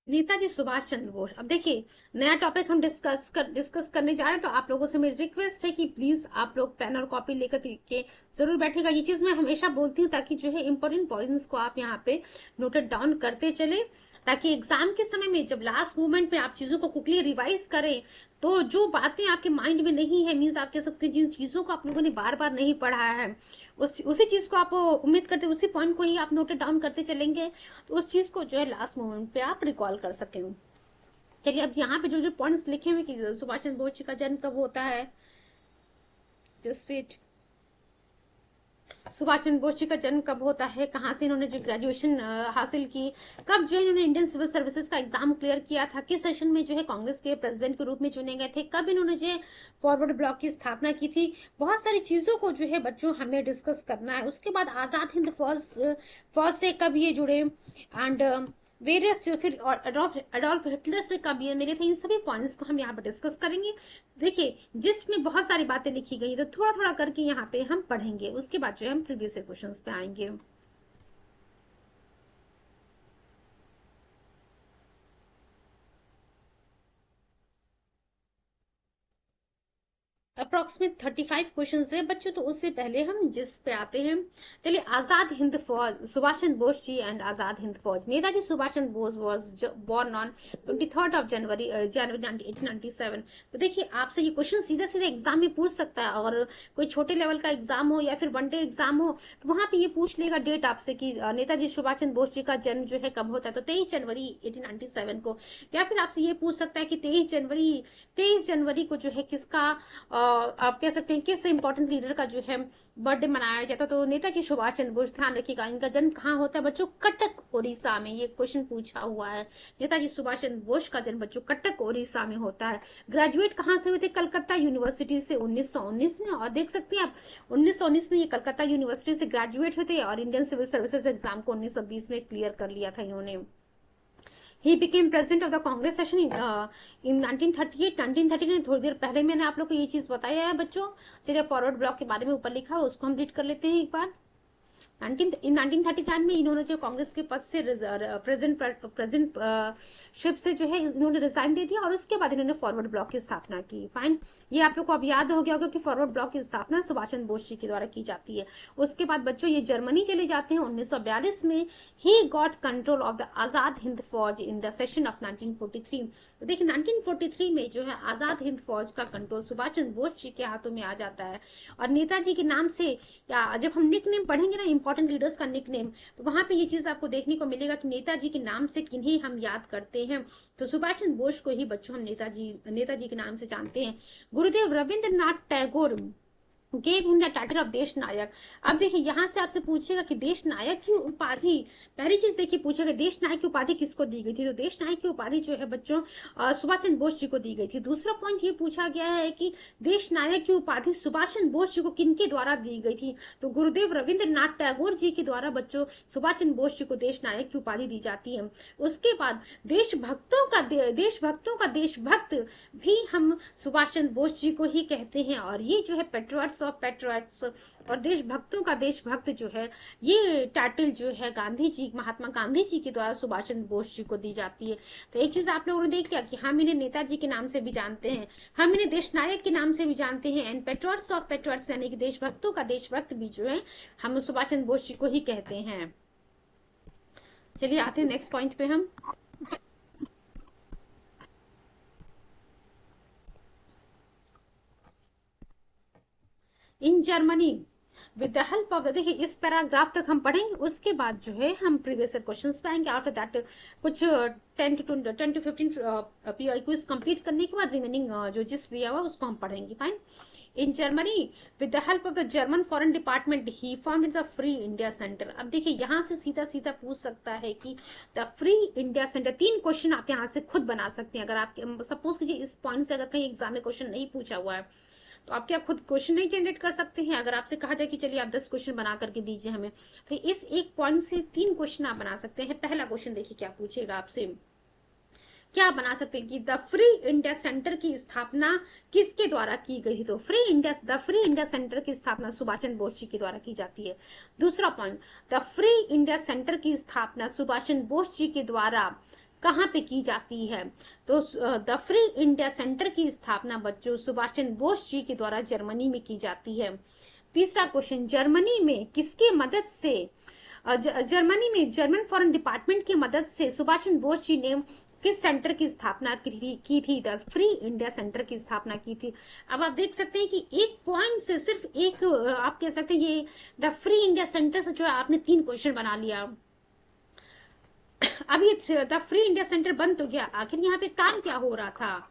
Netaji Subhash Chandra Bose. अब देखिए नया टॉपिक हम डिस्कस करने जा रहे हैं, तो आप लोगों से मेरी रिक्वेस्ट है कि प्लीज आप लोग पेन और कॉपी लेकर के जरूर बैठेगा। ये चीज मैं हमेशा बोलती हूँ ताकि जो है इंपॉर्टेंट पॉइंट्स को आप यहाँ पे नोटेड डाउन करते चले, ताकि एग्जाम के समय में जब लास्ट मोमेंट में आप चीजों को क्विकली रिवाइज करें, तो जो बातें आपके माइंड में नहीं है, मीन्स आप कह सकते हैं जिन चीजों को आप लोगों ने बार बार नहीं पढ़ा है, उसी चीज को आप उम्मीद करते उसी पॉइंट को ही आप नोटेड डाउन करते चलेंगे, तो उस चीज को जो है लास्ट मोमेंट पे आप रिकॉल कर सकें। चलिए अब यहाँ पे जो जो पॉइंट्स लिखे हुए कि सुभाष चंद्र बोस जी का जन्म कब होता है, जस्ट वेट, सुभाष चंद्र बोस जी का जन्म कब होता है, कहाँ से इन्होंने जो ग्रेजुएशन हासिल की, कब जो इन्होंने इंडियन सिविल सर्विसेज का एग्जाम क्लियर किया था, किस सेशन में जो है कांग्रेस के प्रेसिडेंट के रूप में चुने गए थे, कब इन्होंने जो फॉरवर्ड ब्लॉक की स्थापना की थी, बहुत सारी चीजों को जो है बच्चों हमें डिस्कस करना है। उसके बाद आजाद हिंद फौज से कब ये जुड़े, एंड वेरियस जो फिर अडोल्फ हिटलर से कब ये मिले थे, इन सभी पॉइंट्स को हम यहाँ पर डिस्कस करेंगे। देखिए जिसमें बहुत सारी बातें लिखी गई तो थोड़ा थोड़ा करके यहाँ पे हम पढ़ेंगे, उसके बाद जो है हम प्रीवियस क्वेश्चन पे आएंगे। अप्रोक्सीमेट 35 क्वेश्चन है बच्चों, तो उससे पहले हम जिस पे आते हैं, चलिए Azad Hind Fauj, Subhash Chandra Bose ji and Azad Hind Fauj. Netaji Subhash Chandra Bose was born on 23 of January 1897। तो देखिए आपसे ये क्वेश्चन सीधा सीधा एग्जाम में पूछ सकता है, और कोई छोटे लेवल का एग्जाम हो या फिर वनडे एग्जाम हो तो वहां पे ये पूछ लेगा डेट आपसे कि नेताजी सुभाष चंद्र बोस जी का जन्म जो है कब होता है, तो 23 जनवरी 1897 को। या फिर आपसे ये पूछ सकता है कि 23 जनवरी को जो है किसका, आप कह सकते हैं किस इंपॉर्टेंट लीडर का जो है बर्थडे मनाया जाता है, तो नेताजी सुभाष चंद्र बोस। ध्यान रखिएगा इनका जन्म कहाँ होता है बच्चों, कटक उड़ीसा में। ये क्वेश्चन पूछा हुआ है, नेताजी सुभाष चंद्र बोस का जन्म बच्चों कटक उड़ीसा में होता है। ग्रेजुएट कहाँ से हुए थे, कलकत्ता यूनिवर्सिटी से 1919 में। और देख सकते हैं आप 1919 में ये कलकत्ता यूनिवर्सिटी से ग्रेजुएट हुए थे, और इंडियन सिविल सर्विसेज एग्जाम को 1920 में क्लियर कर लिया था इन्होंने। He became president of the Congress session in 1938। 1939 थोड़ी देर पहले मैंने आप लोग को ये चीज बताया है बच्चों। चलिए फॉरवर्ड ब्लॉक के बारे में ऊपर लिखा है, उसको हम रीड कर लेते हैं एक बार। 1939 में इन्होंने जो कांग्रेस के पद से प्रेजेंट शिप से जो है इन्होंने रिजाइन दे दिया, और उसके बाद इन्होंने फॉरवर्ड ब्लॉक की स्थापना की। फाइन, ये आप लोग को अब याद हो गया होगा कि फॉरवर्ड ब्लॉक की स्थापना सुभाष चंद्र बोस जी के द्वारा की जाती है। उसके बाद बच्चों ये जर्मनी चले जाते हैं 1942 में। He got control of the Azad Hind Fauj in the session of 1943। तो देखिए 1943 में जो है आजाद हिंद फौज का कंट्रोल सुभाष चंद्र बोस जी के हाथों में आ जाता है। और नेताजी के नाम से, या जब हम निक नेम पढ़ेंगे ना इंपॉर्टेंट लीडर्स का निक नेम, तो वहां पे ये चीज आपको देखने को मिलेगा कि नेताजी के नाम से किन्हीं हम याद करते हैं, तो सुभाष चंद्र बोस को ही बच्चों हम नेताजी के नाम से जानते हैं। Gurudev Rabindranath Tagore gave him the title of देश नायक। अब देखिए यहां से आपसे पूछेगा कि देश नायक की उपाधि, पहली चीज देखिए पूछेगा देश नायक की उपाधि किसको दी गई थी, तो देश नायक की उपाधि जो है बच्चों सुभाष चंद्र बोस जी को दी गई थी। दूसरा पॉइंट ये पूछा गया है कि देश नायक की उपाधि सुभाष चंद्र बोस जी को किनके द्वारा दी गई थी, तो गुरुदेव रविंद्रनाथ टैगोर जी के द्वारा बच्चों सुभाष चंद्र बोस जी को देश नायक की उपाधि दी जाती है। उसके बाद देशभक्तों का देशभक्त भी हम सुभाष चंद्र बोस जी को ही कहते हैं, और ये जो है पेट्रियट्स ऑफ पेट्रियट्स और देशभक्तों का देशभक्त जो है, ये टाइटल जो है गांधी जी, महात्मा गांधी जी के द्वारा सुभाष चंद्र बोस जी को दी जाती है। तो एक चीज आप लोगों ने देख लिया कि हम इन्हें नेताजी के नाम से भी जानते हैं, हम इन्हें देश नायक के नाम से भी जानते हैं, एंड पेट्रियट्स ऑफ पेट्रियट्स यानी कि देशभक्तों का देशभक्त भी जो है हम सुभाष चंद्र बोस जी को ही कहते हैं। चलिए आते हैं नेक्स्ट पॉइंट पे हम। In Germany with the help of, देखिए इस पैराग्राफ तक हम पढ़ेंगे, उसके बाद जो है हम प्रीवियस क्वेश्चंस पे आएंगे। आफ्टर दैट कुछ 10 to 15 पीआई क्विज कंप्लीट करने के बाद रिमेनिंग जो जिस दिया हुआ उसको हम पढ़ेंगे। Fine. In Germany with the help of the German foreign department he founded the free India centre. अब देखिए यहाँ से सीधा सीधा पूछ सकता है कि the free India centre, 3 question आप यहाँ से खुद बना सकते हैं। अगर आप सपोज कीजिए इस पॉइंट से अगर कहीं एग्जाम में क्वेश्चन नहीं पूछा हुआ है तो आप क्या खुद क्वेश्चन नहीं जनरेट कर सकते हैं। अगर आपसे कहा जाए कि चलिए आप 10 क्वेश्चन बना करके दीजिए हमें, तो इस एक पॉइंट से 3 क्वेश्चन आप बना सकते हैं। पहला क्वेश्चन देखिए क्या पूछेगा आपसे, क्या बना सकते हैं कि द फ्री इंडिया सेंटर की स्थापना किसके द्वारा की गई थी, तो द फ्री इंडिया सेंटर की स्थापना सुभाष चंद्र बोस जी के द्वारा की जाती है। दूसरा point, the free India centre की स्थापना सुभाष चंद्र बोस जी के द्वारा कहाँ पे की जाती है, तो द फ्री इंडिया सेंटर की स्थापना बच्चों सुभाष चंद्र बोस जी के द्वारा जर्मनी में की जाती है। तीसरा क्वेश्चन, जर्मनी में किसके मदद से, जर्मनी में जर्मन फॉरेन डिपार्टमेंट की मदद से सुभाष चंद्र बोस जी ने किस सेंटर की स्थापना की थी, द फ्री इंडिया सेंटर की स्थापना की थी। अब आप देख सकते हैं कि एक पॉइंट से सिर्फ एक, आप कह सकते हैं ये द फ्री इंडिया सेंटर से जो है आपने 3 क्वेश्चन बना लिया। अब ये द फ्री इंडिया सेंटर बन तो गया, आखिर यहाँ पे काम क्या हो रहा था,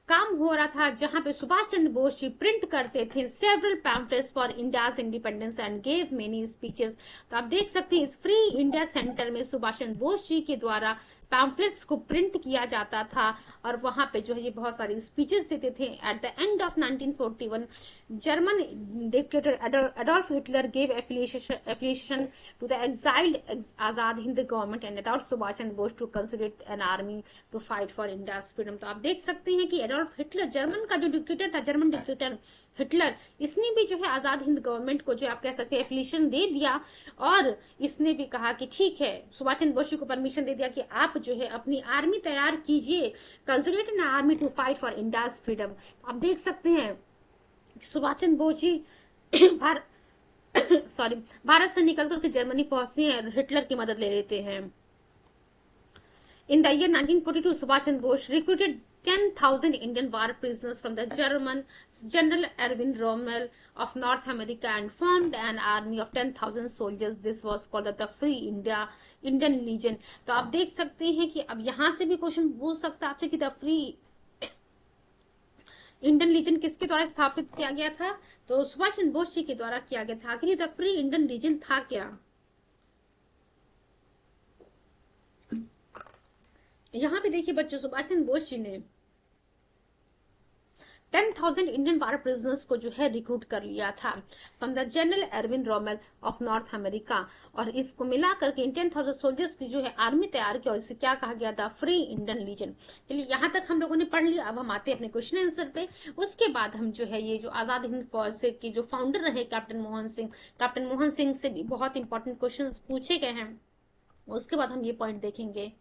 काम हो रहा था जहां पे सुभाष चंद्र बोस जी प्रिंट करते थे several pamphlets for India's independence and gave many speeches. तो आप देख सकते हैं इस फ्री इंडिया सेंटर में सुभाष चंद्र बोस जी के द्वारा पैम्फलेट्स को प्रिंट किया जाता था, और वहां पे जो है ये बहुत सारी स्पीचेस देते थे। At the end of 1941 German dictator Adolf Hitler gave affiliation to the exiled Azad Hind government and allowed Subhash Chandra Bose to consolidate an army to fight for India's freedom. तो आप देख सकते हैं कि एडोल्फ हिटलर, जर्मन का जो डिक्टेटर था, जर्मन डिक्टेटर हिटलर, इसने भी जो है आजाद हिंद गवर्नमेंट को जो आप कह सकते हैं एफिलिएशन दे दिया, और इसने भी कहा कि ठीक है, सुभाष चंद्र बोस को परमिशन दे दिया कि आप जो है अपनी आर्मी तैयार कीजिए, consolidate an army to fight for India's freedom. आप देख सकते हैं सुभाष चंद्र बोस जी भारत से निकल करके जर्मनी पहुंचते हैं, हिटलर की मदद ले लेते हैं। In the year 1942, Subhash Chandra Bose recruited 10,000 Indian war prisoners from the German General Erwin Rommel of North America and formed an army of 10,000 soldiers. This was called the Free Indian Legion. तो आप देख सकते हैं कि अब यहाँ से भी क्वेश्चन पूछ सकता है आपसे कि द फ्री इंडियन लीजन किसके द्वारा स्थापित किया गया था? तो सुभाष चंद्र बोस जी के द्वारा किया गया था। आखिर द फ्री इंडियन लीजन था क्या? यहाँ पे देखिए बच्चों, सुभाष चंद्र बोस जी ने 10,000 इंडियन वार प्रिजनर्स को जो है रिक्रूट कर लिया था from the general Erwin Rommel of North America, और इसको मिला करके 10,000 सोल्जर्स की जो है आर्मी तैयार की, और इसे क्या कहा गया था? Free Indian legion. चलिए यहाँ तक हम लोगों ने पढ़ लिया, अब हम आते हैं अपने क्वेश्चन आंसर पे। उसके बाद हम जो है ये जो आजाद हिंद फौज के जो फाउंडर रहे कैप्टन मोहन सिंह से भी बहुत इंपॉर्टेंट क्वेश्चन पूछे गए हैं, उसके बाद हम ये पॉइंट देखेंगे।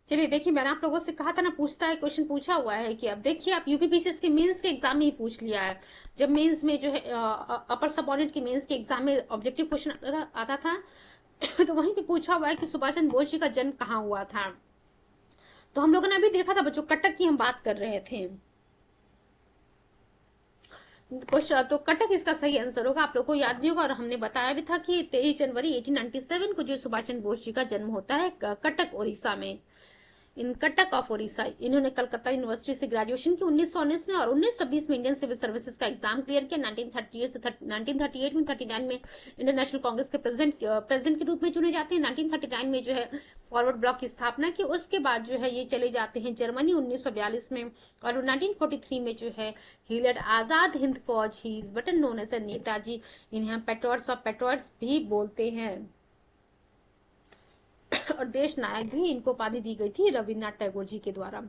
चलिए देखिए, मैंने आप लोगों से कहा था ना, पूछता है क्वेश्चन पूछा हुआ है कि अब देखिए आप यूपीपीसीएस के मेंस के एग्जाम में ही पूछ लिया है। जब मेंस में जो है अपर सबऑर्डिनेट के मेंस के एग्जाम में ऑब्जेक्टिव क्वेश्चन आता था तो वहीं पे पूछा हुआ है कि सुभाष चंद्र बोस जी का जन्म कहाँ हुआ था। तो हम लोगों ने अभी देखा था बच्चों, कटक की हम बात कर रहे थे। तो कटक इसका सही आंसर होगा, आप लोग को याद भी होगा, और हमने बताया भी था कि 23 जनवरी 1897 को जो सुभाष चंद्र बोस जी का जन्म होता है कटक उड़ीसा में, इन कटक ऑफ ओडिशा। इन्होंने कलकत्ता यूनिवर्सिटी से ग्रेजुएशन की 1919 में, और 1920 में इंडियन सिविल सर्विसेज का एग्जाम क्लियर किया। 1938 में 39 में इंडियन नेशनल कांग्रेस के प्रेसिडेंट के रूप में चुने जाते हैं। 1939 में जो है फॉरवर्ड ब्लॉक की स्थापना की। उसके बाद जो है ये चले जाते हैं जर्मनी 1942 में, और 1943 में जो है ही lead Azad Hind Fauj. He is better known as Netaji. इन्हें हम पेट्रियट्स ऑफ पेट्रियट्स भी बोलते हैं, और देश नायक भी इनको उपाधि दी गई थी रविन्द्रनाथ टैगोर जी के द्वारा।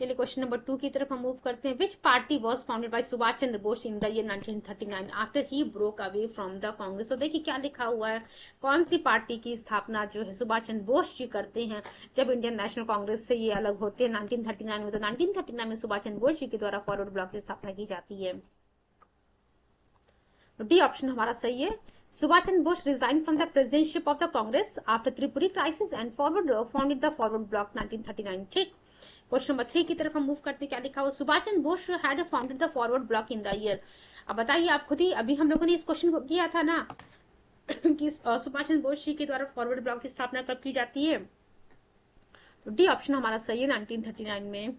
चलिए क्वेश्चन नंबर 2 की तरफ हम मूव करते हैं। विच party was founded by Subhash Chandra Bose in the year 1939 after he broke away from the Congress. तो देखिए क्या लिखा हुआ है, कौन सी पार्टी की स्थापना जो है सुभाष चंद्र बोस जी करते हैं जब इंडियन नेशनल कांग्रेस से ये अलग होते हैं 1939 में। तो 1939 में सुभाष चंद्र बोस जी के द्वारा फॉरवर्ड ब्लॉक की स्थापना की जाती है। डी ऑप्शन हमारा सही है। Subhash Chandra Bose resigned from the presidentship of the Congress after Tripuri crisis and founded the Forward Bloc 1939। ठीक, क्वेश्चन नंबर 3 की तरफ हम मूव करते हैं। क्या लिखा हुआ? Subhash Chandra Bose had founded the Forward Bloc in the year. अब बताइए आप खुद ही, अभी हम लोगों ने इस क्वेश्चन को किया था ना कि सुभाष चंद्र बोस जी के द्वारा फॉरवर्ड ब्लॉक की स्थापना कब की जाती है? तो डी ऑप्शन हमारा सही है, 1939 में।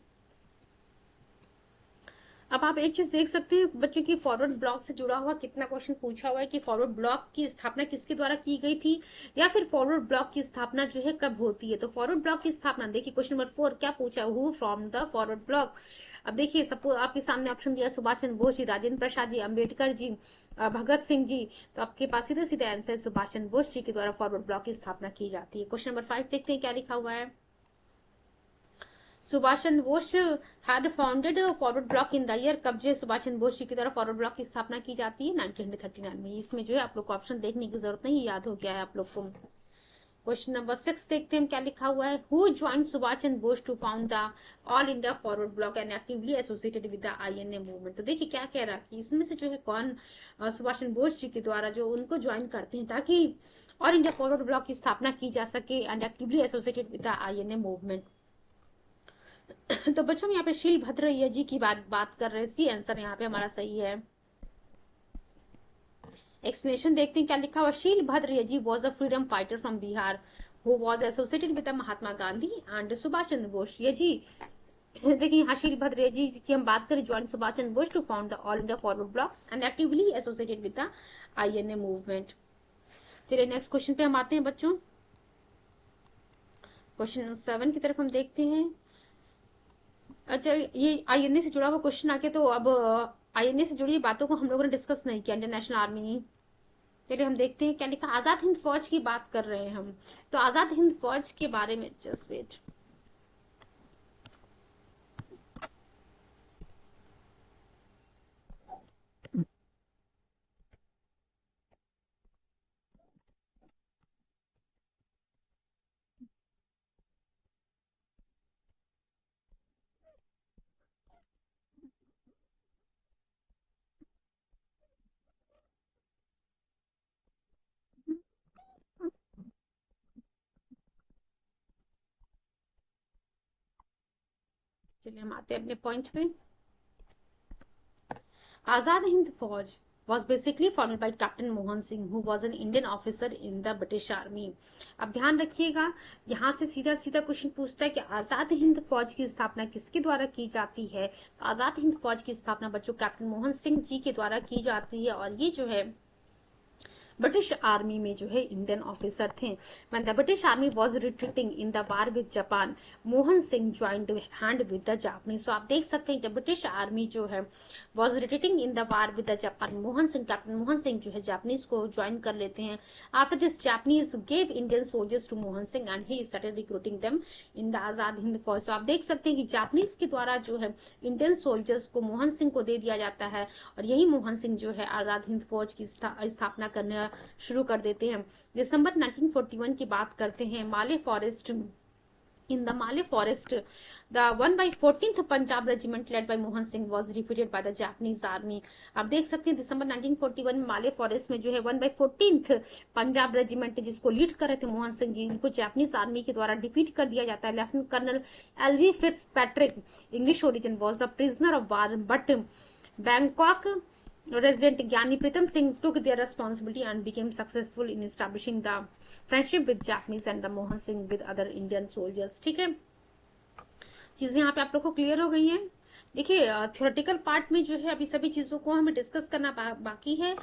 अब आप एक चीज देख सकते हैं बच्चों की, फॉरवर्ड ब्लॉक से जुड़ा हुआ कितना क्वेश्चन पूछा हुआ है कि फॉरवर्ड ब्लॉक की स्थापना किसके द्वारा की गई थी, या फिर फॉरवर्ड ब्लॉक की स्थापना जो है कब होती है। तो फॉरवर्ड ब्लॉक की स्थापना देखिए क्वेश्चन नंबर 4 क्या पूछा, who from the Forward block. अब देखिए सपोज आपके सामने ऑप्शन दिया सुभाष चंद्र बोस जी, राजेंद्र प्रसाद जी, अंबेडकर जी, भगत सिंह जी। तो आपके पास सीधे सीधे आंसर सुभाष चंद्र बोस जी के द्वारा फॉरवर्ड ब्लॉक की स्थापना की जाती है। क्वेश्चन नंबर 5 देखते हैं क्या लिखा हुआ है। Subhash Chandra Bose had founded Forward Bloc in the year. कब जो है सुभाष चंद्र बोस जी की द्वारा फॉरवर्ड ब्लॉक की स्थापना की जाती है? 1939 में। इसमें जो है आप लोग को ऑप्शन देखने की जरूरत नहीं, याद हो गया है आप लोग को। क्वेश्चन नंबर 6 देखते हैं क्या लिखा हुआ है। Who joined Subhash Chandra Bose to found the All India Forward Bloc and actively associated with the INA movement. तो देखिए क्या कह रहा है कि इसमें से जो है कौन सुभाष चंद्र बोस जी के द्वारा जो उनको ज्वाइन करते हैं ताकि ऑल इंडिया फॉरवर्ड ब्लॉक की स्थापना की जा सके and actively associated with the INA movement. तो बच्चों यहाँ पे शील भद्रैया जी की बात कर रहे हैं। सी आंसर यहाँ पे हमारा सही है। एक्सप्लेनेशन देखते हैं क्या लिखा हुआ। Sheel Bhadraiya ji was a freedom fighter from Bihar who was associated with Mahatma Gandhi and Subhash Chandra Bose. ये जी देखिए यहाँ शील भद्रैया जी की हम बात करें, join Subhash Chandra Bose to found the All India Forward Bloc and actively associated with the INA movement. चलिए नेक्स्ट क्वेश्चन पे हम आते हैं बच्चों। क्वेश्चन 7 की तरफ हम देखते हैं। अच्छा, ये आईएनए से जुड़ा हुआ क्वेश्चन आ गया, तो अब आईएनए से जुड़ी बातों को हम लोगों ने डिस्कस नहीं किया, इंटरनेशनल आर्मी। चलिए हम देखते हैं क्या लिखा। आजाद हिंद फौज की बात कर रहे हैं हम, तो आजाद हिंद फौज के बारे में जस्ट वेट। चलिए हम आते हैं अपने पॉइंट पे। Azad Hind Fauj was basically formed by Captain Mohan Singh, who was an Indian officer in the British Army. अब ध्यान रखिएगा, यहाँ से सीधा सीधा क्वेश्चन पूछता है कि आजाद हिंद फौज की स्थापना किसके द्वारा की जाती है। तो आजाद हिंद फौज की स्थापना बच्चों कैप्टन मोहन सिंह जी के द्वारा की जाती है, और ये जो है ब्रिटिश आर्मी में जो है इंडियन ऑफिसर थे। When the British army was retreating in the war with Japan, Mohan Singh joined hand with the Japanese। तो आप देख सकते हैं जब ब्रिटिश आर्मी जो है was retreating in the war with the Japan, Mohan Singh, captain Mohan Singh जो है जापानीज को ज्वाइन कर लेते हैं। After this, Japanese gave Indian soldiers to Mohan Singh and he started recruiting them in the आजाद हिंद फौज। तो आप देख सकते हैं कि जापानीज के द्वारा जो है इंडियन सोल्जर्स को मोहन सिंह को दे दिया जाता है, और यही मोहन सिंह जो है आजाद हिंद फौज की स्थापना करने शुरू कर देते हैं। दिसंबर 1941 की बात करते हैं। Malay forest, in the Malay forest the 1/14th Punjab regiment led by Mohan Singh was defeated by the Japanese army. आप देख सकते हैं दिसंबर 1941 में माले फॉरेस्ट में जो है 1/14th पंजाब रेजिमेंट जिसको लीड कर रहे थे मोहन सिंह जी, इनको जापानीज आर्मी के द्वारा डिफीट कर दिया जाता है। Lieutenant colonel L V Fitzpatrick, English origin, was the prisoner of war, but Bangkok resident Gyani Pritam Singh took their responsibility and became successful in establishing the friendship with Japanese and the Mohan Singh with other Indian soldiers। ठीक है, चीजें यहाँ पे आप लोग को क्लियर हो गई हैं। देखिए थ्योरेटिकल पार्ट में जो है अभी सभी चीजों को हमें डिस्कस करना बाकी है।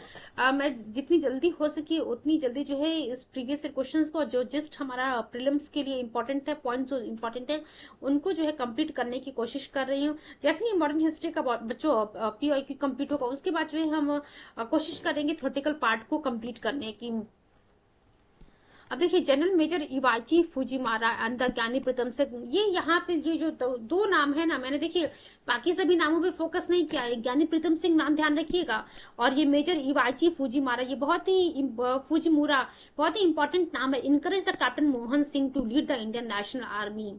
मैं जितनी जल्दी हो सके उतनी जल्दी जो है इस प्रीवियस क्वेश्चंस को, जो जस्ट हमारा प्रीलिम्स के लिए इंपॉर्टेंट है, पॉइंट्स जो इंपॉर्टेंट है उनको जो है कंप्लीट करने की कोशिश कर रही हूँ। जैसे ही मॉडर्न हिस्ट्री का बच्चों PYQ कंप्लीट होगा उसके बाद जो है हम कोशिश करेंगे थ्योरेटिकल पार्ट को कंप्लीट करने की। अब देखिए जनरल मेजर इवाची फुजीमारा एंड द ज्ञानी प्रीतम से, ये यहाँ पे ये जो दो नाम है ना, मैंने देखिए बाकी सभी नामों पे फोकस नहीं किया है। ज्ञानी प्रीतम सिंह नाम ध्यान रखिएगा, और ये मेजर इवाची फुजीमारा, ये बहुत ही फुजीमुरा बहुत ही इंपॉर्टेंट नाम है। Encourage the captain Mohan Singh to lead the Indian national Army.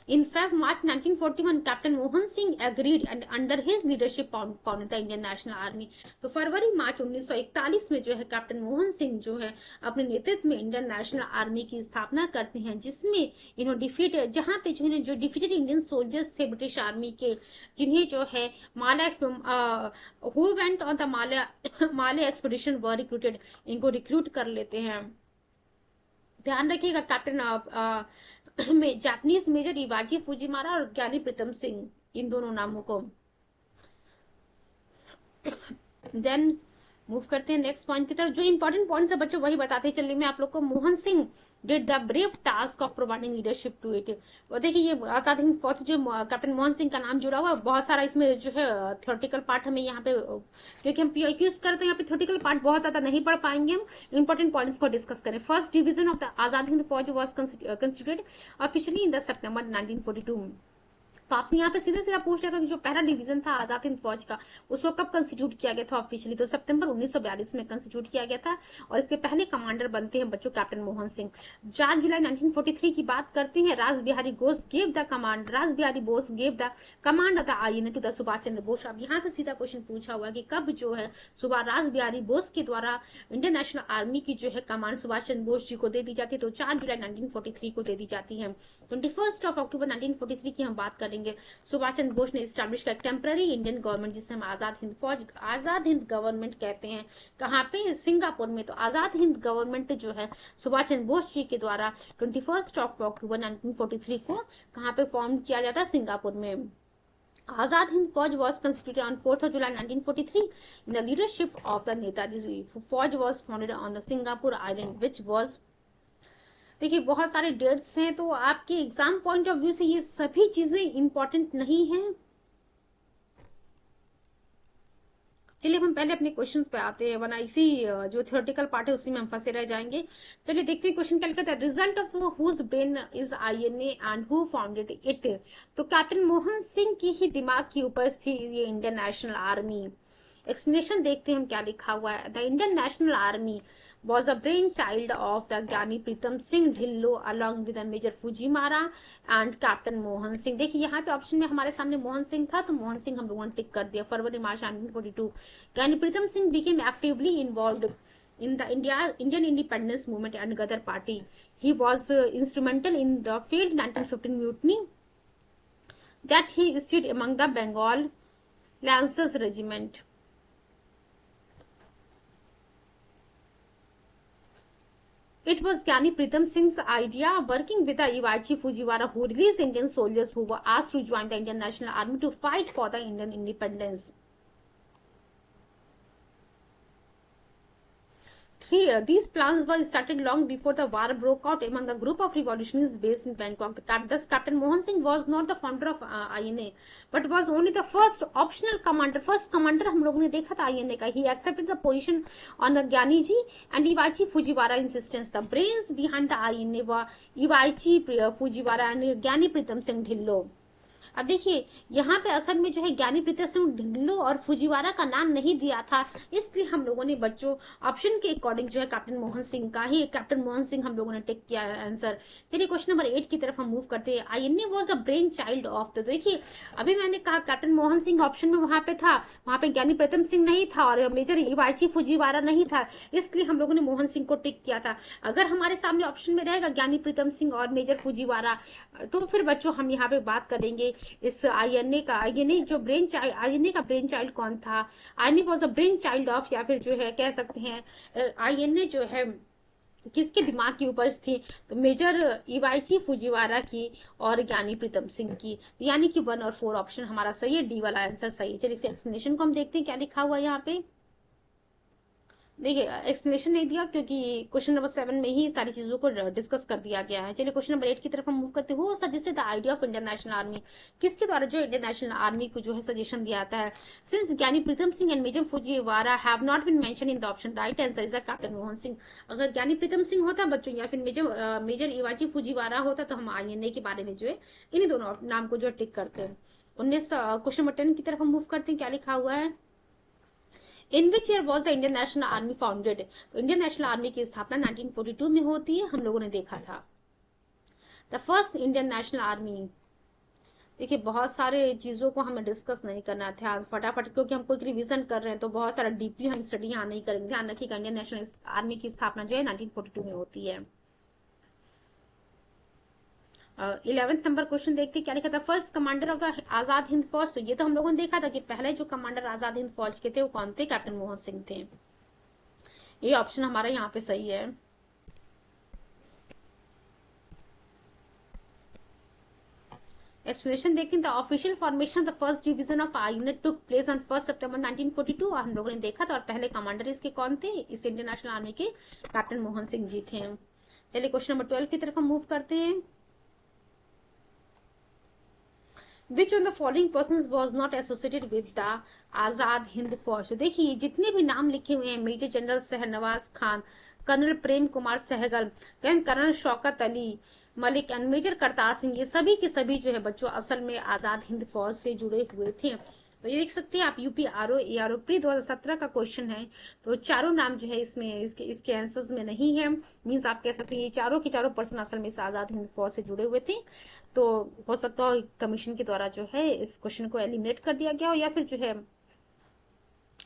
In fact, March 1941, Captain Mohan Singh agreed and under his leadership founded the Indian National Army। तो फरवरी मार्च 1941 में जो है कैप्टन मोहन सिंह जो है अपने नेतृत्व में इंडियन नेशनल आर्मी की स्थापना करते हैं, जिसमें इन्होंने डिफीटेड, जहां पे जो डिफीटेड इंडियन सोल्जर्स थे ब्रिटिश आर्मी के, जिन्हें जो है माला who went on the Malay expedition were recruited, इनको रिक्रूट कर लेते हैं। ध्यान रखिएगा कैप्टन में जापानीज मेजर इवाजी फुजीमारा और ज्ञानी प्रीतम सिंह, इन दोनों नामों को। देन मूव करते हैं नेक्स्ट पॉइंट की तरफ। जो इंपॉर्टेंट पॉइंट्स है बच्चों वही बताते चलिए मैं आप लोग को। Mohan Singh did the brave task of providing leadership to it. और देखिए ये आजाद हिंद फौज जो कैप्टन मोहन सिंह का नाम जुड़ा हुआ है, बहुत सारा इसमें जो है थ्योरेटिकल पार्ट हमें यहाँ पे, क्योंकि हम PYQs करते हैं यहाँ पे थ्योरेटिकल पार्ट बहुत ज्यादा नहीं पढ़ पाएंगे, हम इंपॉर्टेंट पॉइंट्स को डिस्कस करें। First division of the Azad Hind फौज was constituted officially in the September 1942। तो आपसे यहाँ पे सीधे सीधा पूछ रहा था कि जो पहला डिवीजन था आजाद हिंद फौज का, उसको कब कंस्टिट्यूट किया गया था ऑफिशियली, तो सितंबर 1942 में कंस्टिट्यूट किया गया था, और इसके पहले कमांडर बनते हैं बच्चों कैप्टन मोहन सिंह। 4 जुलाई 1943 की बात करते हैं। Raj Bihari Bose gave the command, Raj Bihari Bose gave the command of the INA to the Subhash Chandra Bose. अब यहाँ से सीधा क्वेश्चन पूछा हुआ कि कब जो है राज बिहारी बोस के द्वारा इंडियन नेशनल आर्मी की जो है कमांड सुभाष चंद्र बोस जी को दे दी जाती है, तो 4 जुलाई 1943 को दे दी जाती है। 21 अक्टूबर 1943 की हम बात करेंगे। सुभाष चंद्र बोस ने स्टैब्लिश किया टेम्पररी इंडियन गवर्नमेंट, जिसे हम आजाद हिंद फौज, आजाद हिंद गवर्नमेंट कहते हैं। कहाँ पे? सिंगापुर में। तो आजाद हिंद गवर्नमेंट जो है सुभाष चंद्र बोस जी के द्वारा 21 अक्टूबर 1943 को कहाँ पे फॉर्म किया जाता है? सिंगापुर में। आजाद हिंद फौज was constituted on 4th July 1943 in the leadership of the Netaji. Fauj was founded on the Singapore island, which was देखिए बहुत सारे डेट्स हैं, तो आपके एग्जाम पॉइंट ऑफ व्यू से ये सभी चीजें इंपॉर्टेंट नहीं हैं। चलिए हम पहले अपने क्वेश्चन पे आते हैं, वरना इसी जो थ्योरेटिकल पार्ट है उसी में हम फंसे रह जाएंगे। चलिए देखते हैं क्वेश्चन क्या लिखा था। Result of whose brain is INA and who founded it. तो कैप्टन मोहन सिंह की ही दिमाग की उपज थी ये इंडियन नेशनल आर्मी। एक्सप्लेनेशन देखते हैं हम क्या लिखा हुआ है। The Indian national army was a brainchild of the Gyani Pritam Singh Dhillon along with major Fujiwara and captain Mohan Singh. देखिए यहाँ पे ऑप्शन में हमारे सामने मोहन सिंह था, तो मोहन सिंह हम लोगों ने टिक कर दिया। फरवरी मार्च 1942 ज्ञानी Pritam Singh became actively involved in the Indian independence movement and Ghadar party. He was instrumental in the failed 1915 mutiny that he issued among the Bengal Lancers regiment. It was Gyani Pritam Singh's idea, working with the Iwachi Fujiwara, who released Indian soldiers who were asked to join the Indian National Army to fight for the Indian independence. These plans were started long before the war broke out among a group of revolutionaries based in Bangkok. Thus, Captain Mohan Singh was not the founder of INA, but was only the first optional commander. First commander हम लोगों ने देखा था INA का. He accepted the position on the Gyani ji and Iwachi Fujiwara insistence. The brains behind the INA were Iwachi Fujiwara and Gyani Pritam Singh Dhillo. अब देखिए यहाँ पे असल में जो है ज्ञानी प्रीतम सिंह ढिल्लो और फुजीवारा का नाम नहीं दिया था, इसलिए हम लोगों ने बच्चों ऑप्शन के अकॉर्डिंग जो है कैप्टन मोहन सिंह का ही, कैप्टन मोहन सिंह हम लोगों ने टिक किया आंसर। चलिए क्वेश्चन नंबर 8 की तरफ हम मूव करते हैं। INA was a brain child of the. देखिए अभी मैंने कहा कैप्टन मोहन सिंह ऑप्शन में वहां पे था, वहां पे ज्ञानी प्रीतम सिंह नहीं था और मेजर इवाची फुजीवारा नहीं था, इसलिए हम लोगों ने मोहन सिंह को टिक किया था। अगर हमारे सामने ऑप्शन में रहेगा ज्ञानी प्रीतम सिंह और मेजर फुजीवारा, तो फिर बच्चों हम यहाँ पे बात करेंगे इस आईएनए का। आईएनए जो ब्रेन चाइल्ड, आईएनए का ब्रेन चाइल्ड कौन था? INA was a brain child of, या फिर जो है कह सकते हैं आईएनए जो है किसके दिमाग की उपज थी? तो मेजर इवाइची फुजीवारा की और ज्ञानी प्रीतम सिंह की, यानी कि 1 और 4 ऑप्शन हमारा सही है, डी वाला आंसर सही है। चलिए इसके एक्सप्लेनेशन को हम देखते हैं क्या लिखा हुआ है यहाँ पे। देखिए एक्सप्लेनेशन नहीं दिया क्योंकि क्वेश्चन नंबर 7 में ही सारी चीजों को डिस्कस कर दिया गया है। चलिए क्वेश्चन नंबर 8 की तरफ हम मूव करते हो। Suggested the idea of Indian national army, किसके द्वारा जो इंडियन नेशनल आर्मी को जो है सजेशन दिया जाता है? Since Gyani Pritam Singh and major Fujiwara have not been mention in the option, right answer is captain Mohan Singh. अगर ज्ञानी प्रीतम सिंह होता बच्चों या फिर मेजर इवाची फुजीवारा होता तो हम आईएनए के बारे में जो है इन्हीं दोनों नाम को जो टिक करते हैं। 19 क्वेश्चन नंबर 10 की तरफ हम मूव करते हैं। क्या लिखा हुआ है? In which year was the Indian national army founded? तो इंडियन नेशनल आर्मी की स्थापना 1942 में होती है, हम लोगों ने देखा था। The first Indian national army, देखिए बहुत सारे चीजों को हमें डिस्कस नहीं करना था फटाफट, क्योंकि हम कोई रिवीजन कर रहे हैं तो बहुत सारा डीपली हम स्टडी यहाँ नहीं करेंगे। ध्यान रखिएगा इंडियन नेशनल आर्मी की स्थापना जो है 1942 में होती है। 11th नंबर क्वेश्चन देखते हैं क्या लिखा था। First commander of the Azad Hind फौज, तो ये तो हम लोगों ने देखा था कि पहले जो कमांडर आजाद हिंद फौज के थे वो कौन थे? कैप्टन मोहन सिंह थे। ये ऑप्शन हमारा यहाँ पे सही है। एक्सप्लेनेशन देखते हैं। The official formation of the first division of INA took place on 1 सितंबर 1942, हम लोगों ने देखा था। और पहले कमांडर इसके कौन थे? इस इंडियन नेशनल आर्मी के कैप्टन मोहन सिंह जी थे। चलिए क्वेश्चन नंबर 12 की तरफ हम मूव करते हैं। Which of the following persons was not associated with the आजाद हिंद फौज? तो देखिए जितने भी नाम लिखे हुए हैं, major general Shahnawaz Khan, colonel Prem Kumar Sehgal, colonel Shaukat Ali Malik and major Kartar Singh, ये सभी के सभी जो है बच्चों असल में आजाद हिंद फौज से जुड़े हुए थे। तो ये देख सकते हैं आप यूपी आरओ एआरओ प्री 2017 का क्वेश्चन है, तो चारों नाम जो है इसमें इसके आंसर्स में नहीं है। मींस आप कह सकते हैं ये चारों के चारों पर्सन असल में इस आजाद हिंद फौज से जुड़े हुए थे। तो हो सकता है कमीशन के द्वारा जो है इस क्वेश्चन को एलिमिनेट कर दिया गया हो, या फिर जो है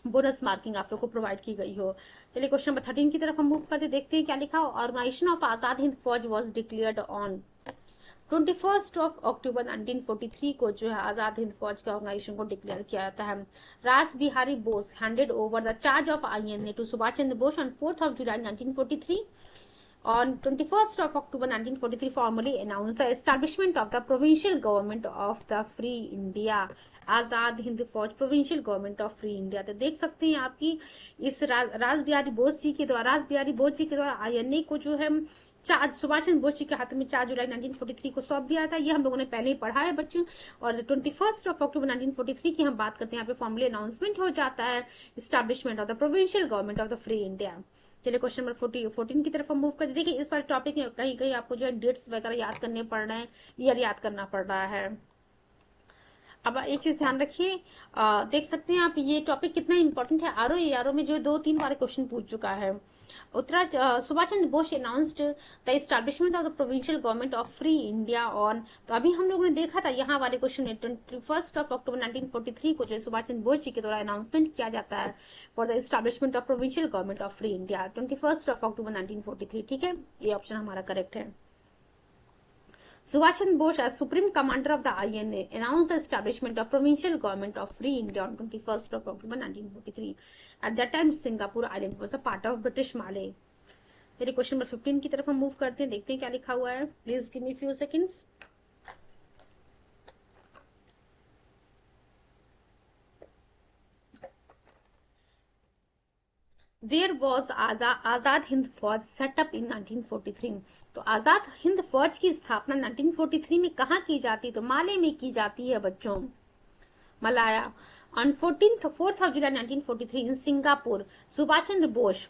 बोनस मार्किंग आप लोग को प्रोवाइड की गई हो। चलिए क्वेश्चन नंबर 13 की तरफ हम मूव करते देखते हैं क्या लिखा। Organisation of Azad Hind Fauj was declared on 21 अक्टूबर 1943 को जो है आजाद हिंद फौज के ऑर्गेनाइजेशन को डिक्लेयर किया जाता है। Rash Behari Bose handed over the charge of INA to Subhash Chandra Bose on 4 July 1943। On 21st of October 1943, formally announced the establishment of the provincial government of the Free India, आजाद हिंद फौज provincial government of free India. तो देख सकते हैं आपकी इस रास बिहारी बोस जी के द्वारा आईएनए को जो है चार्ज सुभाष चंद्र बोस जी के हाथ में 4 जुलाई 1943 को सौंप दिया था। ये हम लोगों ने पहले ही पढ़ा है बच्चों। और 21 अक्टूबर 1943 की हम बात करते हैं, यहाँ पे फॉर्मली अनाउंसमेंट हो जाता है establishment of the provincial government of the free India. चलिए क्वेश्चन नंबर 14 की तरफ हम मूव करते हैं। देखिए इस बार टॉपिक में कहीं कहीं आपको जो है डेट्स वगैरह याद करने पड़ रहे हैं, ईयर याद करना पड़ रहा है। अब एक चीज ध्यान रखिए, देख सकते हैं आप ये टॉपिक कितना इंपॉर्टेंट है। आरओ में जो 2-3 बार क्वेश्चन पूछ चुका है। Subhash Chandra Bose announced the establishment of the provincial government of free India on, तो अभी हम लोगों ने देखा था यहाँ वाले क्वेश्चन में 21 अक्टूबर 1943 को जो सुभाष चंद्र बोस जी के द्वारा अनाउंसमेंट किया जाता है for the establishment of provincial government of free India 21 अक्टूबर 1943। ठीक है, ये ऑप्शन हमारा करेक्ट है। Subhash Chandra Bose, as Supreme Commander of the INA, announced the establishment of Provincial Government of Free India on 21st of October 1943. At that time, Singapore Island was a part of British Malay. मेरे क्वेश्चन नंबर 15 की तरफ हम मूव करते हैं, देखते हैं क्या लिखा हुआ है। Please give me few seconds. Where was Azad Hind Fauj set up इन 1943। तो आजाद हिंद फौज की स्थापना 1943 में कहाँ की जाती, तो माले में की जाती है बच्चों, Malaya. On 4th of July 1943 in Singapore, Subhash Chandra Bose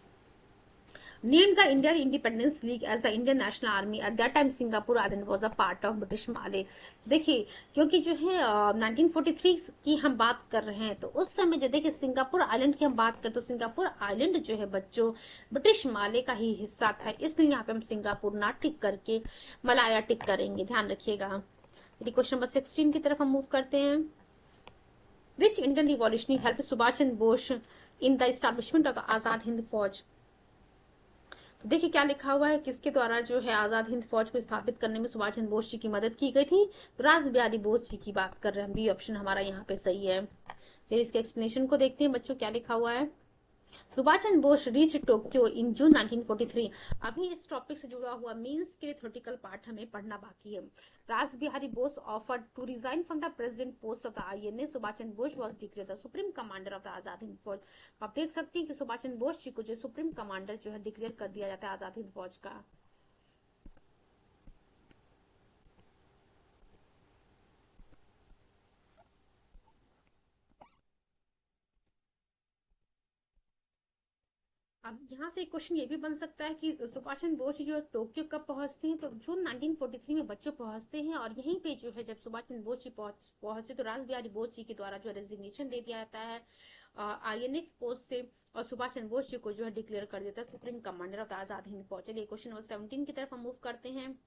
named the Indian Independence League as the Indian National Army. At that time, Singapore Island was a part of British Malay. देखिए क्योंकि जो है 1943 की हम बात कर रहे हैं, तो उस समय जो देखिए सिंगापुर आइलैंड की हम बात करें तो सिंगापुर आइलैंड जो है बच्चों ब्रिटिश माले का ही हिस्सा था, इसलिए यहाँ पे हम सिंगापुर ना टिक करके मलाया टिक करेंगे, ध्यान रखिएगा। क्वेश्चन नंबर 16 की तरफ हम मूव करते हैं। Which Indian revolutionary helped Subhash Chandra Bose in the establishment of the आजाद हिंद फौज। तो देखिए क्या लिखा हुआ है, किसके द्वारा जो है आजाद हिंद फौज को स्थापित करने में सुभाष चंद्र बोस जी की मदद की गई थी, तो राज बिहारी बोस जी की बात कर रहे हैं। बी ऑप्शन हमारा यहाँ पे सही है। फिर इसके एक्सप्लेनेशन को देखते हैं बच्चों क्या लिखा हुआ है। सुभाष चंद्र बोस रीच टोक्यो इन जून 1943। अभी इस टॉपिक से जुड़ा हुआ मीन्स के लिए थ्योरेटिकल पार्ट हमें पढ़ना बाकी है। Raj Bihari Bose offered to resign from the president post of the INA. Subhash Chandra Bose was declared the supreme commander of the Azad Hind Fauj. आप देख सकते हैं कि सुभाष चंद्र बोस जी को जो सुप्रीम कमांडर जो है डिक्लेयर कर दिया जाता है आजाद हिंद फौज का। अब यहाँ से क्वेश्चन ये भी बन सकता है कि सुभाष चंद्र बोस जो टोक्यो कब पहुंचते हैं, तो जून 1943 में बच्चों पहुंचते हैं। और यहीं पे जो है जब सुभाष चंद्र बोस जी पहुंचे तो राज बिहारी बोस जी के द्वारा जो रेजिग्नेशन दे दिया जाता है आईएनए पोस्ट से, और सुभाष चंद्र बोस जी को जो है डिक्लेयर कर देता है supreme commander of the Azad Hind फौज। चलिए क्वेश्चन नंबर 17 की तरफ हम मूव करते हैं।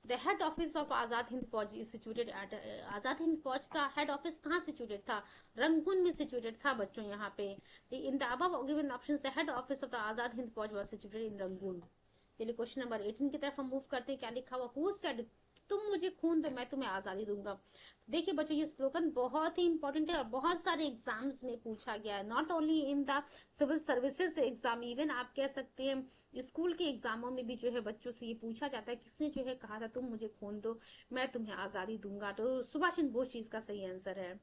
The head office of Azad Hind Fauj is situated at, Azad Hind Fauj का हेड ऑफिस कहाँ सिचुएटेड था, रंगून में सिचुएटेड था बच्चों। यहाँ पे in the above given options the head office of the Azad Hind Fauj was situated in Rangoon. चलिए क्वेश्चन नंबर 18 की तरफ हम मूव करते हैं, क्या लिखा हुआ, हु सेड, तुम मुझे खून दो मैं तुम्हें आजादी दूंगा। देखिए बच्चों ये स्लोगन बहुत ही इंपॉर्टेंट है और बहुत सारे एग्जाम्स में पूछा गया है, not only in the civil services exam, even आप कह सकते हैं स्कूल के एग्जामों में भी जो है बच्चों से ये पूछा जाता है किसने जो है कहा था तुम मुझे खून दो मैं तुम्हें आजादी दूंगा। तो सुभाष चंद्र बोस जी इसका सही आंसर है।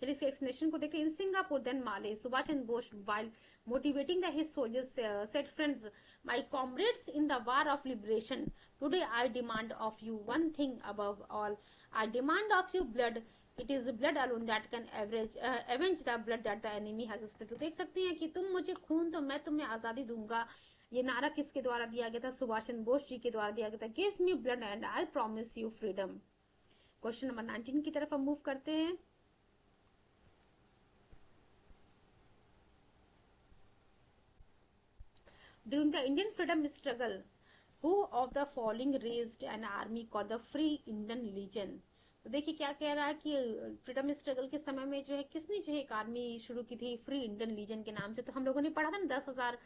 फिर इसके एक्सप्लेनेशन को देखें। In Singapore then Malay Subhash Chandra Bose while motivating the his soldiers said, friends, my comrades in the war of liberation, today I demand of you one thing above all, I demand of you blood, it is blood alone that can avenge the blood that the enemy has spilled। तो देख सकते हैं कि तुम मुझे खून तो मैं तुम्हें आजादी दूंगा, ये नारा किसके द्वारा दिया गया था, सुभाष चंद्र बोस जी के द्वारा दिया गया था। Give me blood and I promise you freedom. Question number 19 की तरफ हम मूव करते हैं। During the Indian freedom struggle, who of the following raised an army called the Free Indian Legion? तो देखिए क्या कह रहा है कि फ्रीडम स्ट्रगल के समय में जो है किसने जो है एक आर्मी शुरू की थी फ्री इंडियन लीजन के नाम से। तो हम लोगों ने पढ़ा था ना 10,000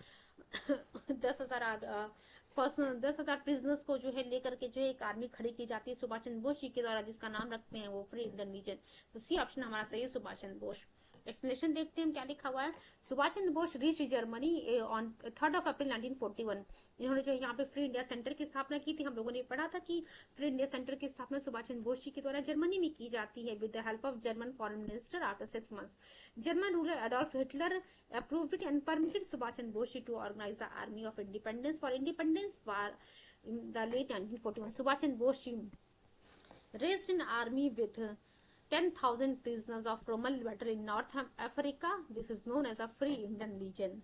प्रिजनर्स को जो है लेकर के जो है एक आर्मी खड़ी की जाती है सुभाष चंद्र बोस जी के द्वारा, जिसका नाम रखते हैं वो फ्री इंडियन लीजन। तो सी ऑप्शन हमारा सही है, सुभाष चंद्र बोस। एक्सप्लेनेशन देखते हैं हम क्या लिखा हुआ है। Subhash Chandra Bose reach Germany on 3 अप्रैल 1941। इन्होंने जो यहाँ पे फ्री इंडिया सेंटर की स्थापना की थी। हम लोगों ने पढ़ा था कि फ्री इंडिया सेंटर की स्थापना सुभाष चंद्र बोस जी के द्वारा जर्मनी में की जाती है with the help of German foreign minister after 6 months। German ruler Adolf Hitler approved it and permitted Subhash Chandra Bose to organize the Army of Independence for Independence War in the late 1941। Subhash Chandra Bose raised an army with 10,000 prisoners of Rommel battle in North Africa। This is known as a Free Indian Legion।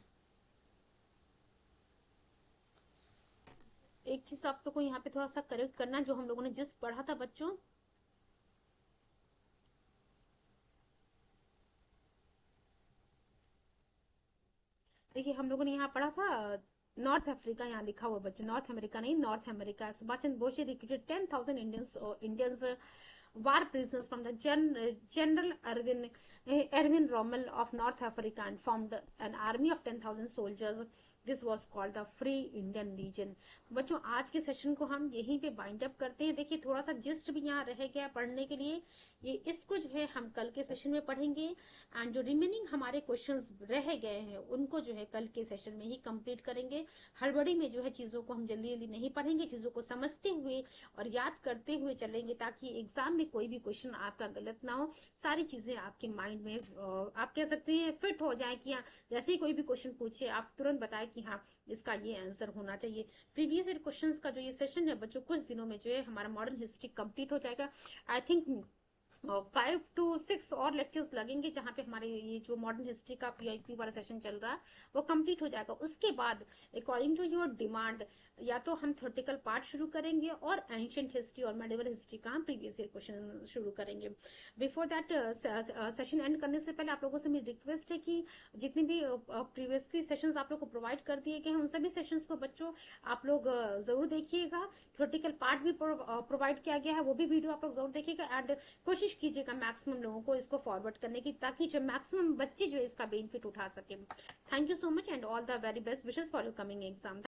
एक चीज आप लोग को यहाँ पे थोड़ा सा करेक्ट करना, जो हम लोगों ने जिस पढ़ा था बच्चों, देखिए हम लोगों ने यहाँ पढ़ा था नॉर्थ अफ्रीका, यहाँ लिखा हुआ बच्चों, नॉर्थ अमेरिका नहीं, north America. Subhash Chandra Bose recruited 10,000 Indians war prisoners from the General Erwin Rommel of North Africa and formed an army of 10,000 soldiers। This was called the Free Indian Legion। बच्चों आज के सेशन को हम यहीं पे बाइंड अप करते हैं। देखिए थोड़ा सा जिस्ट भी यहाँ रह गया पढ़ने के लिए, ये इसको जो है हम कल के सेशन में पढ़ेंगे। एंड जो रिमेनिंग हमारे क्वेश्चंस रह गए हैं उनको जो है कल के सेशन में ही कंप्लीट करेंगे। हड़बड़ी में जो है चीजों को हम जल्दी जल्दी नहीं पढ़ेंगे, चीजों को समझते हुए और याद करते हुए चलेंगे, ताकि एग्जाम में कोई भी क्वेश्चन आपका गलत ना हो, सारी चीजें आपके माइंड में आप कह सकते हैं फिट हो जाए कि हाँ जैसे ही कोई भी क्वेश्चन पूछे आप तुरंत बताए कि हाँ इसका ये आंसर होना चाहिए। प्रीवियस ईयर क्वेश्चंस का जो ये सेशन है बच्चों, कुछ दिनों में जो है हमारा मॉडर्न हिस्ट्री कंप्लीट हो जाएगा। आई थिंक 5 to 6 और लेक्चर्स लगेंगे, जहाँ पे हमारे ये जो मॉडर्न हिस्ट्री का पीआईपी वाला सेशन चल रहा है वो कंप्लीट हो जाएगा। उसके बाद अकॉर्डिंग टू योर डिमांड या तो हम थ्योरेटिकल पार्ट शुरू करेंगे और एंशिएंट हिस्ट्री और मेडिवल हिस्ट्री का हम प्रीवियस ईयर क्वेश्चन शुरू करेंगे। बिफोर दैट सेशन एंड करने से पहले आप लोगों से मेरी रिक्वेस्ट है कि जितने भी प्रीवियसली सेशंस आप लोग को प्रोवाइड कर दिए गए हैं उन सभी सेशंस को बच्चों आप लोग जरूर देखिएगा। थ्योरेटिकल पार्ट भी प्रोवाइड किया गया है, वो भी वीडियो आप लोग जरूर देखिएगा। एंड कोशिश कीजिएगा मैक्सिमम लोगों को इसको फॉरवर्ड करने की, ताकि जो मैक्सिमम बच्चे जो इसका बेनिफिट उठा सके। Thank you so much and all the very best wishes for your coming exam.